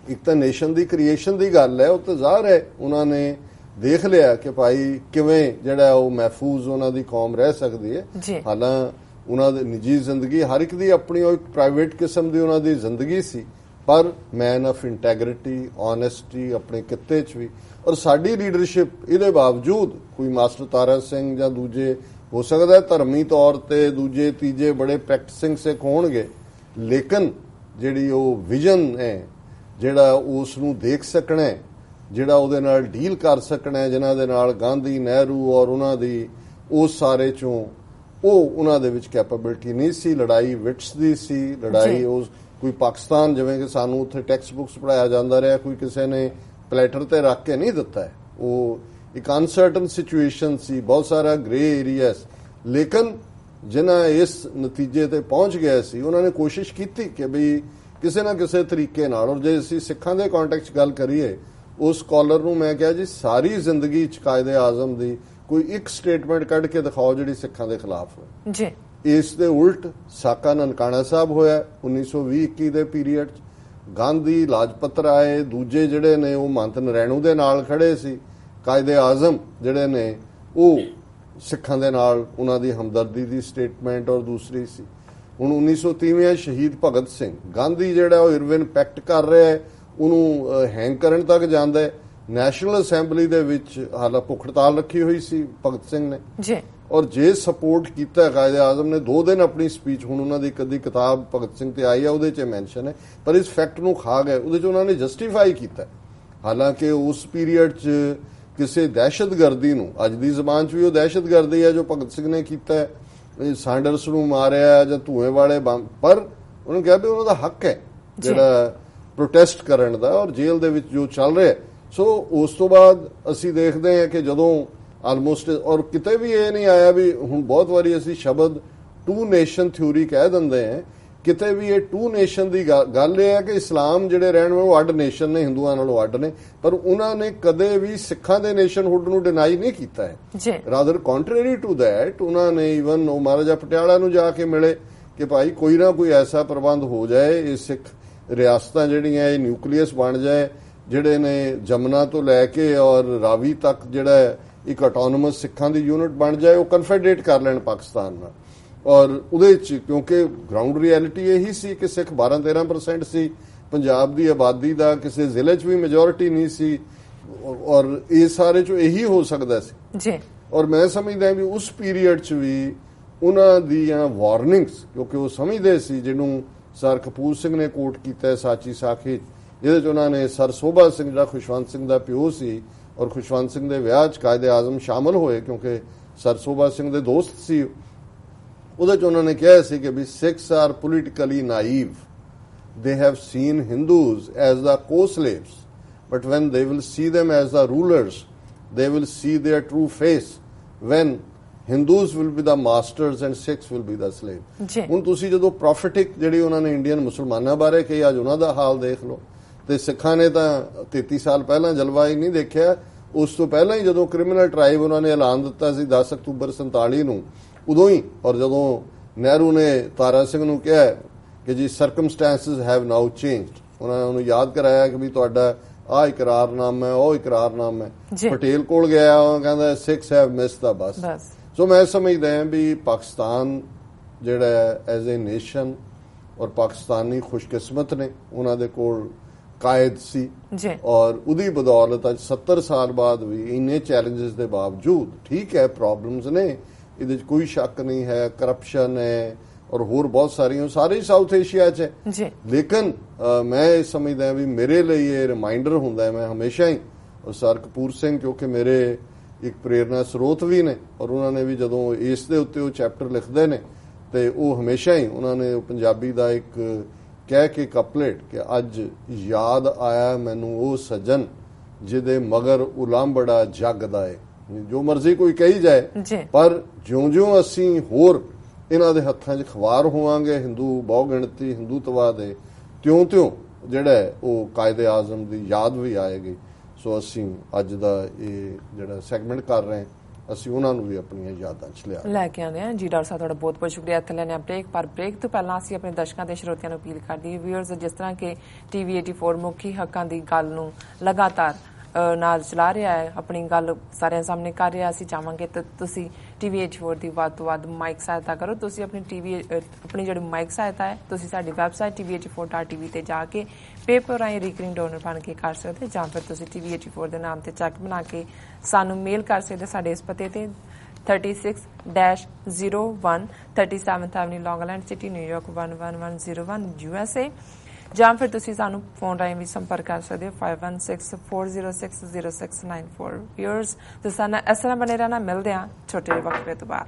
ਇੱਕ ਤਾਂ ਨੇਸ਼ਨ ਦੀ ਕ੍ਰੀਏਸ਼ਨ ਦੀ ਗੱਲ ਹੈ, ਉਹ ਤਾਂ ਜ਼ਾਹਰ ਹੈ ਉਹਨਾਂ ਨੇ ਦੇਖ ਲਿਆ ਕਿ ਭਾਈ ਕਿਵੇਂ ਜਿਹੜਾ ਉਹ ਮਹਿਫੂਜ਼ ਉਹਨਾਂ ਦੀ ਕੌਮ ਰਹਿ ਸਕਦੀ ਹੈ। ਹਾਲਾਂ ਉਹਨਾਂ ਦੀ ਨਿੱਜੀ ਜ਼ਿੰਦਗੀ ਹਰ ਇੱਕ ਦੀ ਆਪਣੀ ਉਹ ਇੱਕ ਪ੍ਰਾਈਵੇਟ ਕਿਸਮ ਦੀ ਉਹਨਾਂ ਦੀ ਜ਼ਿੰਦਗੀ ਸੀ, ਪਰ ਮੈਨ ਆਫ ਇੰਟੈਗਰਿਟੀ, ਓਨੈਸਟੀ ਆਪਣੇ ਕਿੱਤੇ 'ਚ ਵੀ। ਔਰ ਸਾਡੀ ਲੀਡਰਸ਼ਿਪ ਇਹਦੇ ਬਾਵਜੂਦ, ਕੋਈ ਮਾਸਟਰ ਤਾਰਾ ਸਿੰਘ ਜਾਂ ਦੂਜੇ ਹੋ ਸਕਦਾ ਧਰਮੀ ਤੌਰ ਤੇ ਦੂਜੇ ਤੀਜੇ ਬੜੇ ਪ੍ਰੈਕਟਿਸਿੰਗ ਸਿੱਖ ਹੋਣਗੇ, ਲੇਕਿਨ ਜਿਹੜੀ ਉਹ ਵਿਜ਼ਨ ਹੈ, ਜਿਹੜਾ ਉਸ ਨੂੰ ਦੇਖ ਸਕਣਾ, ਜਿਹੜਾ ਉਹਦੇ ਨਾਲ ਡੀਲ ਕਰ ਸਕਣਾ, ਜਿਨ੍ਹਾਂ ਦੇ ਨਾਲ ਗਾਂਧੀ ਨਹਿਰੂ ਔਰ ਉਹਨਾਂ ਦੀ ਉਸ ਸਾਰੇ 'ਚੋਂ ਉਹ ਉਹਨਾਂ ਦੇ ਵਿੱਚ ਕੈਪੇਬਿਲਿਟੀ ਨਹੀਂ ਸੀ। ਲੜਾਈ ਵਿਟਸ ਦੀ ਸੀ, ਲੜਾਈ ਉਸ ਕੋਈ ਪਾਕਿਸਤਾਨ ਜਿਵੇਂ ਕਿ ਸਾਨੂੰ ਉੱਥੇ ਟੈਕਸਟ ਬੁੱਕਸ ਪੜ੍ਹਾਇਆ ਜਾਂਦਾ ਰਿਹਾ, ਕੋਈ ਕਿਸੇ ਨੇ ਪਲੇਟਰ ਤੇ ਰੱਖ ਕੇ ਨਹੀਂ ਦਿੱਤਾ ਹੈ, ਉਹ ਇੱਕ ਅਨਸਰਟਨ ਸਿਚੁਏਸ਼ਨ ਸੀ, ਬਹੁਤ ਸਾਰਾ ਗ੍ਰੇ ਏਰੀਆ, ਲੇਕਿਨ ਜਿਨ੍ਹਾਂ ਇਸ ਨਤੀਜੇ ਤੇ ਪਹੁੰਚ ਗਏ ਸੀ ਉਹਨਾਂ ਨੇ ਕੋਸ਼ਿਸ਼ ਕੀਤੀ ਕਿ ਵੀ ਕਿਸੇ ਨਾ ਕਿਸੇ ਤਰੀਕੇ ਨਾਲ। ਔਰ ਜੇ ਅਸੀਂ ਸਿੱਖਾਂ ਦੇ ਕੰਟੈਕਸਟ ਗੱਲ ਕਰੀਏ, ਉਸ ਸਕਾਲਰ ਨੂੰ ਮੈਂ ਕਿਹਾ ਜੀ ਸਾਰੀ ਜ਼ਿੰਦਗੀ 'ਚ ਕਾਇਦੇ ਆਜ਼ਮ ਦੀ ਕੋਈ ਇੱਕ ਸਟੇਟਮੈਂਟ ਕੱਢ ਕੇ ਦਿਖਾਓ ਜਿਹੜੀ ਸਿੱਖਾਂ ਦੇ ਖਿਲਾਫ ਹੋਏ ਜੀ। ਇਸ ਦੇ ਉਲਟ ਸਾਕਾ ਨਨਕਾਣਾ ਸਾਹਿਬ ਹੋਇਆ 1920-21 ਦੇ ਪੀਰੀਅਡ 'ਚ, ਗਾਂਧੀ, ਲਾਜਪਤ ਰਾਏ, ਦੂਜੇ ਜਿਹੜੇ ਨੇ ਉਹ ਮਹੰਤ ਨਰੈਣੂ ਦੇ ਨਾਲ ਖੜੇ ਸੀ। ਕਾਇਦੇ ਆਜ਼ਮ ਜਿਹੜੇ ਨੇ ਉਹ ਸਿੱਖਾਂ ਦੇ ਨਾਲ ਉਹਨਾਂ ਦੀ ਹਮਦਰਦੀ ਦੀ ਸਟੇਟਮੈਂਟ ਔਰ ਦੂਸਰੀ ਸੀ। ਹੁਣ 1930 ਸ਼ਹੀਦ ਭਗਤ ਸਿੰਘ, ਗਾਂਧੀ ਜਿਹੜਾ ਉਹ ਇਰਵਿਨ ਪੈਕਟ ਕਰ ਰਿਹਾ ਹੈ, ਉਹਨੂੰ ਹੈਂਗ ਕਰਨ ਤੱਕ ਜਾਂਦਾ ਹੈ। ਨੈਸ਼ਨਲ ਅਸੈਂਬਲੀ ਦੇ ਵਿੱਚ ਹਾਲਾ ਭੁੱਖ ਹੜਤਾਲ ਰੱਖੀ ਹੋਈ ਸੀ ਭਗਤ ਸਿੰਘ ਨੇ ਜੀ, ਔਰ ਜੇ ਸਪੋਰਟ ਕੀਤਾ ਕਾਇਦੇ ਆਜ਼ਮ ਨੇ 2 ਦਿਨ ਆਪਣੀ ਸਪੀਚ, ਹੁਣ ਉਹਨਾਂ ਦੀ ਕਦੀ ਕਿਤਾਬ ਭਗਤ ਸਿੰਘ ਤੇ ਆਈ ਹੈ ਉਹਦੇ 'ਚ ਮੈਂਸ਼ਨ ਹੈ, ਪਰ ਇਸ ਫੈਕਟ ਨੂੰ ਖਾ ਗਏ, ਉਹਦੇ 'ਚ ਉਹਨਾਂ ਨੇ ਜਸਟੀਫਾਈ ਕੀਤਾ। ਹਾਲਾਂਕਿ ਉਸ ਪੀਰੀਅਡ 'ਚ ਕਿਸੇ ਦਹਿਸ਼ਤਗਰਦੀ ਨੂੰ, ਅੱਜ ਦੀ ਜ਼ਬਾਨ 'ਚ ਵੀ ਉਹ ਦਹਿਸ਼ਤਗਰਦੀ ਹੈ ਜੋ ਭਗਤ ਸਿੰਘ ਨੇ ਕੀਤਾ ਹੈ, ਸਾਂਡਰਸ ਨੂੰ ਮਾਰਿਆ ਜਾਂ ਧੂਏ ਵਾਲੇ ਬੰਬ, ਪਰ ਉਹਨੂੰ ਕਿਹਾ ਵੀ ਉਹਨਾਂ ਦਾ ਹੱਕ ਹੈ ਜਿਹੜਾ ਪ੍ਰੋਟੈਸਟ ਕਰਨ ਦਾ, ਔਰ ਜੇਲ੍ਹ ਦੇ ਵਿੱਚ ਜੋ ਚੱਲ ਰਿਹਾ। ਸੋ ਉਸ ਤੋਂ ਬਾਅਦ ਅਸੀਂ ਦੇਖਦੇ ਹਾਂ ਕਿ ਜਦੋਂ ਆਲਮੋਸਟ, ਔਰ ਕਿਤੇ ਵੀ ਇਹ ਨਹੀਂ ਆਇਆ ਵੀ ਹੁਣ ਬਹੁਤ ਵਾਰੀ ਅਸੀਂ ਸ਼ਬਦ 2 ਨੇਸ਼ਨ ਥਿਊਰੀ ਕਹਿ ਦਿੰਦੇ ਹਾਂ, ਕਿਤੇ ਵੀ ਇਹ 2 ਨੇਸ਼ਨ ਦੀ ਗੱਲ ਇਹ ਹੈ ਕਿ ਇਸਲਾਮ ਜਿਹੜੇ ਰਹਿਣ ਵਾਲੇ ਉਹ ਅੱਡ ਨੇਸ਼ਨ ਨੇ, ਹਿੰਦੂਆਂ ਨਾਲੋਂ ਅੱਡ ਨੇ, ਪਰ ਉਹਨਾਂ ਨੇ ਕਦੇ ਵੀ ਸਿੱਖਾਂ ਦੇ ਨੇਸ਼ਨਹੁੱਡ ਨੂੰ ਡਿਨਾਈ ਨਹੀਂ ਕੀਤਾ ਹੈ। ਰਾਦਰ ਕੰਟਰਰੀ ਟੂ ਦੈਟ, ਉਹਨਾਂ ਨੇ ਈਵਨ ਉਹ ਮਹਾਰਾਜਾ ਪਟਿਆਲਾ ਨੂੰ ਜਾ ਕੇ ਮਿਲੇ ਕਿ ਭਾਈ ਕੋਈ ਨਾ ਕੋਈ ਐਸਾ ਪ੍ਰਬੰਧ ਹੋ ਜਾਏ, ਇਹ ਸਿੱਖ ਰਿਆਸਤਾਂ ਜਿਹੜੀਆਂ ਇਹ ਨਿਊਕਲੀਅਸ ਬਣ ਜਾਏ, ਜਿਹੜੇ ਨੇ ਜਮਨਾ ਤੋਂ ਲੈ ਕੇ ਔਰ ਰਾਵੀ ਤੱਕ ਜਿਹੜਾ ਇੱਕ ਆਟੋਨੋਮਸ ਸਿੱਖਾਂ ਦੀ ਯੂਨਿਟ ਬਣ ਜਾਏ, ਉਹ ਕਨਫੈਡਰੇਟ ਕਰ ਲੈਣ ਪਾਕਿਸਤਾਨ ਨਾਲ। ਔਰ ਉਹਦੇ 'ਚ ਕਿਉਂਕਿ ਗਰਾਊਂਡ ਰਿਐਲਿਟੀ ਇਹੀ ਸੀ ਕਿ ਸਿੱਖ 12-13% ਸੀ, ਪੰਜਾਬ ਦੀ ਆਬਾਦੀ ਦਾ ਕਿਸੇ ਜ਼ਿਲ੍ਹੇ 'ਚ ਵੀ ਮੈਜੋਰਿਟੀ ਨਹੀਂ ਸੀ, ਔਰ ਇਹ ਸਾਰੇ 'ਚੋਂ ਇਹੀ ਹੋ ਸਕਦਾ ਸੀ ਜੀ। ਔਰ ਮੈਂ ਸਮਝਦਾ ਵੀ ਉਸ ਪੀਰੀਅਡ 'ਚ ਵੀ ਉਹਨਾਂ ਦੀਆਂ ਵਾਰਨਿੰਗਸ, ਕਿਉਂਕਿ ਉਹ ਸਮਝਦੇ ਸੀ, ਜਿਹਨੂੰ ਸਰ ਕਪੂਰ ਸਿੰਘ ਨੇ ਕੋਟ ਕੀਤਾ ਸਾਚੀ ਸਾਖੀ, ਜਿਹਦੇ 'ਚ ਉਹਨਾਂ ਨੇ ਸਰ ਸੋਭਾ ਸਿੰਘ ਜਿਹੜਾ ਖੁਸ਼ਵੰਤ ਸਿੰਘ ਦਾ ਪਿਓ ਸੀ, ਔਰ ਖੁਸ਼ਵੰਤ ਸਿੰਘ ਦੇ ਵਿਆਹ 'ਚ ਕਾਇਦੇ ਆਜ਼ਮ ਸ਼ਾਮਲ ਹੋਏ ਕਿਉਂਕਿ ਸਰ ਸੋਭਾ ਸਿੰਘ ਦੇ ਦੋਸਤ ਸੀ। ਉਹਦੇ 'ਚ ਉਹਨਾਂ ਨੇ ਕਿਹਾ ਸੀ ਕਿ ਵੀ Sikhs are politically naive, they have seen Hindus as the co-slaves, but when they will see them as the rulers, they will see their true face, when Hindus will be the masters and Sikhs will be the slave। ਹੁਣ ਤੁਸੀਂ ਜਦੋਂ ਪ੍ਰੋਫਿਟਿਕ ਜਿਹੜੀ ਉਹਨਾਂ ਨੇ Indian ਮੁਸਲਮਾਨਾਂ ਬਾਰੇ ਕਹੀ, ਅੱਜ ਉਹਨਾਂ ਦਾ ਹਾਲ ਦੇਖ ਲਓ। ਤੇ ਸਿੱਖਾਂ ਨੇ ਤਾਂ 33 ਸਾਲ ਪਹਿਲਾਂ ਜਲਵਾ ਹੀ ਨਹੀਂ ਦੇਖਿਆ। ਉਸ ਤੋਂ ਪਹਿਲਾਂ ਹੀ ਜਦੋਂ ਕ੍ਰਿਮੀਨਲ ਟ੍ਰਾਈਬ ਉਹਨਾਂ ਨੇ ਐਲਾਨ ਦਿੱਤਾ ਸੀ 10 ਅਕਤੂਬਰ 47 ਨੂੰ, ਉਦੋਂ ਹੀ, ਔਰ ਜਦੋਂ ਨਹਿਰੂ ਨੇ ਤਾਰਾ ਸਿੰਘ ਨੂੰ ਕਿਹਾ ਕਿ ਜੀ ਸਰਕਮਸਟੈਂਸਸ ਹੈਵ ਨਾਓ ਚੇਂਜਡ, ਉਹਨਾਂ ਨੇ ਉਹਨੂੰ ਯਾਦ ਕਰਾਇਆ ਕਿ ਵੀ ਤੁਹਾਡਾ ਆਹ ਇਕਰਾਰਨਾਮਾ ਹੈ, ਉਹ ਇਕਰਾਰਨਾਮਾ ਹੈ। ਪਟੇਲ ਕੋਲ ਗਿਆ, ਉਹ ਕਹਿੰਦਾ 6 ਹੈਵ ਮਿਸ ਦਾ ਬਸ। ਸੋ ਮੈਂ ਸਮਝਦਾ ਹਾਂ ਵੀ ਪਾਕਿਸਤਾਨ ਜਿਹੜਾ ਐਜ਼ ਏ ਨੇਸ਼ਨ ਔਰ ਪਾਕਿਸਤਾਨੀ ਖੁਸ਼ਕਿਸਮਤ ਨੇ, ਉਹਨਾਂ ਦੇ ਕੋਲ ਕਾਇਦ ਸੀ ਔਰ ਉਹਦੀ ਬਦੌਲਤ ਅੱਜ 70 ਸਾਲ ਬਾਅਦ ਵੀ ਇੰਨੇ ਚੈਲੰਜਸ ਦੇ ਬਾਵਜੂਦ, ਠੀਕ ਹੈ ਪ੍ਰੋਬਲਮਸ ਨੇ, ਇਹਦੇ 'ਚ ਕੋਈ ਸ਼ੱਕ ਨਹੀਂ ਹੈ, ਕਰਪਸ਼ਨ ਹੈ ਔਰ ਹੋਰ ਬਹੁਤ ਸਾਰੀਆਂ, ਸਾਰੇ ਸਾਊਥ ਏਸ਼ੀਆ 'ਚ ਹੈ। ਲੇਕਿਨ ਮੈਂ ਇਹ ਸਮਝਦਾ ਵੀ ਮੇਰੇ ਲਈ ਇਹ ਰਿਮਾਈਂਡਰ ਹੁੰਦਾ ਹੈ, ਮੈਂ ਹਮੇਸ਼ਾ ਹੀ, ਔਰ ਸਰ ਕਪੂਰ ਸਿੰਘ ਕਿਉਂਕਿ ਮੇਰੇ ਇੱਕ ਪ੍ਰੇਰਨਾ ਸਰੋਤ ਵੀ ਨੇ, ਔਰ ਉਹਨਾਂ ਨੇ ਵੀ ਜਦੋਂ ਇਸ ਦੇ ਉੱਤੇ ਉਹ ਚੈਪਟਰ ਲਿਖਦੇ ਨੇ ਤੇ ਉਹ ਹਮੇਸ਼ਾ ਹੀ ਉਹਨਾਂ ਨੇ ਪੰਜਾਬੀ ਦਾ ਇੱਕ ਕਹਿ ਕੇ ਕਪਲੇਟ ਕਿ ਅੱਜ ਯਾਦ ਆਇਆ ਮੈਨੂੰ ਉਹ ਸੱਜਣ ਜਿਹਦੇ ਮਗਰ ਉਲਾਂਬੜਾ ਜੱਗਦਾ ਏ। ਜੋ ਮਰਜ਼ੀ ਕੋਈ ਕਹੀ ਜਾਏ, ਪਰ ਜਿਉਂ-ਜਿਉਂ ਅਸੀਂ ਹੋਰ ਇਹਨਾਂ ਦੇ ਹੱਥਾਂ 'ਚ ਖਵਾਰ ਹੋਵਾਂਗੇ ਹਿੰਦੂ ਬਹੁਗਿਣਤੀ ਹਿੰਦੂਤਵਾ ਦੇ, ਤਿਉਂ-ਤਿਉਂ ਜਿਹੜਾ ਉਹ ਕਾਇਦੇ ਆਜ਼ਮ ਦੀ ਯਾਦ ਵੀ ਆਏਗੀ। ਸੋ ਅਸੀਂ ਅੱਜ ਦਾ ਇਹ ਜਿਹੜਾ ਸੈਗਮੈਂਟ ਕਰ ਰਹੇ ਹਾਂ, ਅਸੀਂ ਉਹਨਾਂ ਨੂੰ ਵੀ ਆਪਣੀਆਂ ਯਾਦਾਂ 'ਚ ਲੈ ਕੇ ਆਉਂਦੇ ਹਾਂ। ਜੀ ਡਾਕਟਰ ਸਾਹਿਬ, ਤੁਹਾਡਾ ਬਹੁਤ ਬਹੁਤ ਸ਼ੁਕਰੀਆ। ਇੱਥੇ ਲੈਣੇ ਆ ਬ੍ਰੇਕ, ਪਰ ਬ੍ਰੇਕ ਤੋਂ ਪਹਿਲਾਂ ਅਸੀਂ ਆਪਣੇ ਦਰਸ਼ਕਾਂ ਤੇ ਸਰੋਤਿਆਂ ਨੂੰ ਅਪੀਲ ਕਰਦੀ ਹਾਂ, ਵਿਊਅਰਸ, ਜਿਸ ਤਰ੍ਹਾਂ ਕਿ TV 84 ਮੁੱਖੀ ਹੱਕਾਂ ਦੀ ਗੱਲ ਨੂੰ ਲਗਾਤਾਰ ਨਾਲ ਚਲਾ ਰਿਹਾ ਹੈ, ਆਪਣੀ ਗੱਲ ਸਾਰਿਆਂ ਸਾਹਮਣੇ ਕਰ ਰਿਹਾ, ਅਸੀਂ ਚਾਹਾਂਗੇ ਤਾਂ ਤੁਸੀਂ TV 84 ਦੀ ਵੱਧ ਤੋਂ ਵੱਧ ਮਾਈਕ ਸਹਾਇਤਾ ਕਰੋ। ਤੁਸੀਂ ਆਪਣੀ ਜਿਹੜੀ ਮਾਈਕ ਸਹਾਇਤਾ ਹੈ ਤੁਸੀਂ ਸਾਡੀ ਵੈਬਸਾਈਟ tv84.tv ਤੇ ਜਾ ਕੇ ਪੇਪਰ ਰਾਹੀਂ ਰੀਕਰਿੰਗ ਡੋਨਰ ਬਣ ਕੇ ਕਰ ਸਕਦੇ, ਜਾਂ ਫਿਰ ਤੁਸੀਂ TV 84 ਦੇ ਨਾਮ ਤੇ ਚੈੱਕ ਬਣਾ ਕੇ ਸਾਨੂੰ ਮੇਲ ਕਰ ਸਕਦੇ ਸਾਡੇ ਇਸ ਪਤੇ ਤੇ 36-01 37th Avenue, Long Island City, New York 11101 USA, ਜਾਂ ਫਿਰ ਤੁਸੀਂ ਸਾਨੂੰ ਫੋਨ ਰਾਹੀਂ ਵੀ ਸੰਪਰਕ ਕਰ ਸਕਦੇ ਹੋ 5164060694। ਵਿਊਅਰਸ, ਤੁਸੀਂ ਸਾਨੂੰ ਇਸ ਤਰ੍ਹਾਂ ਬਣੇ ਰਹਿਣਾ। ਮਿਲਦੇ ਹਾਂ ਛੋਟੇ ਜਿਹੇ ਵਕਫੇ ਤੋਂ ਬਾਅਦ।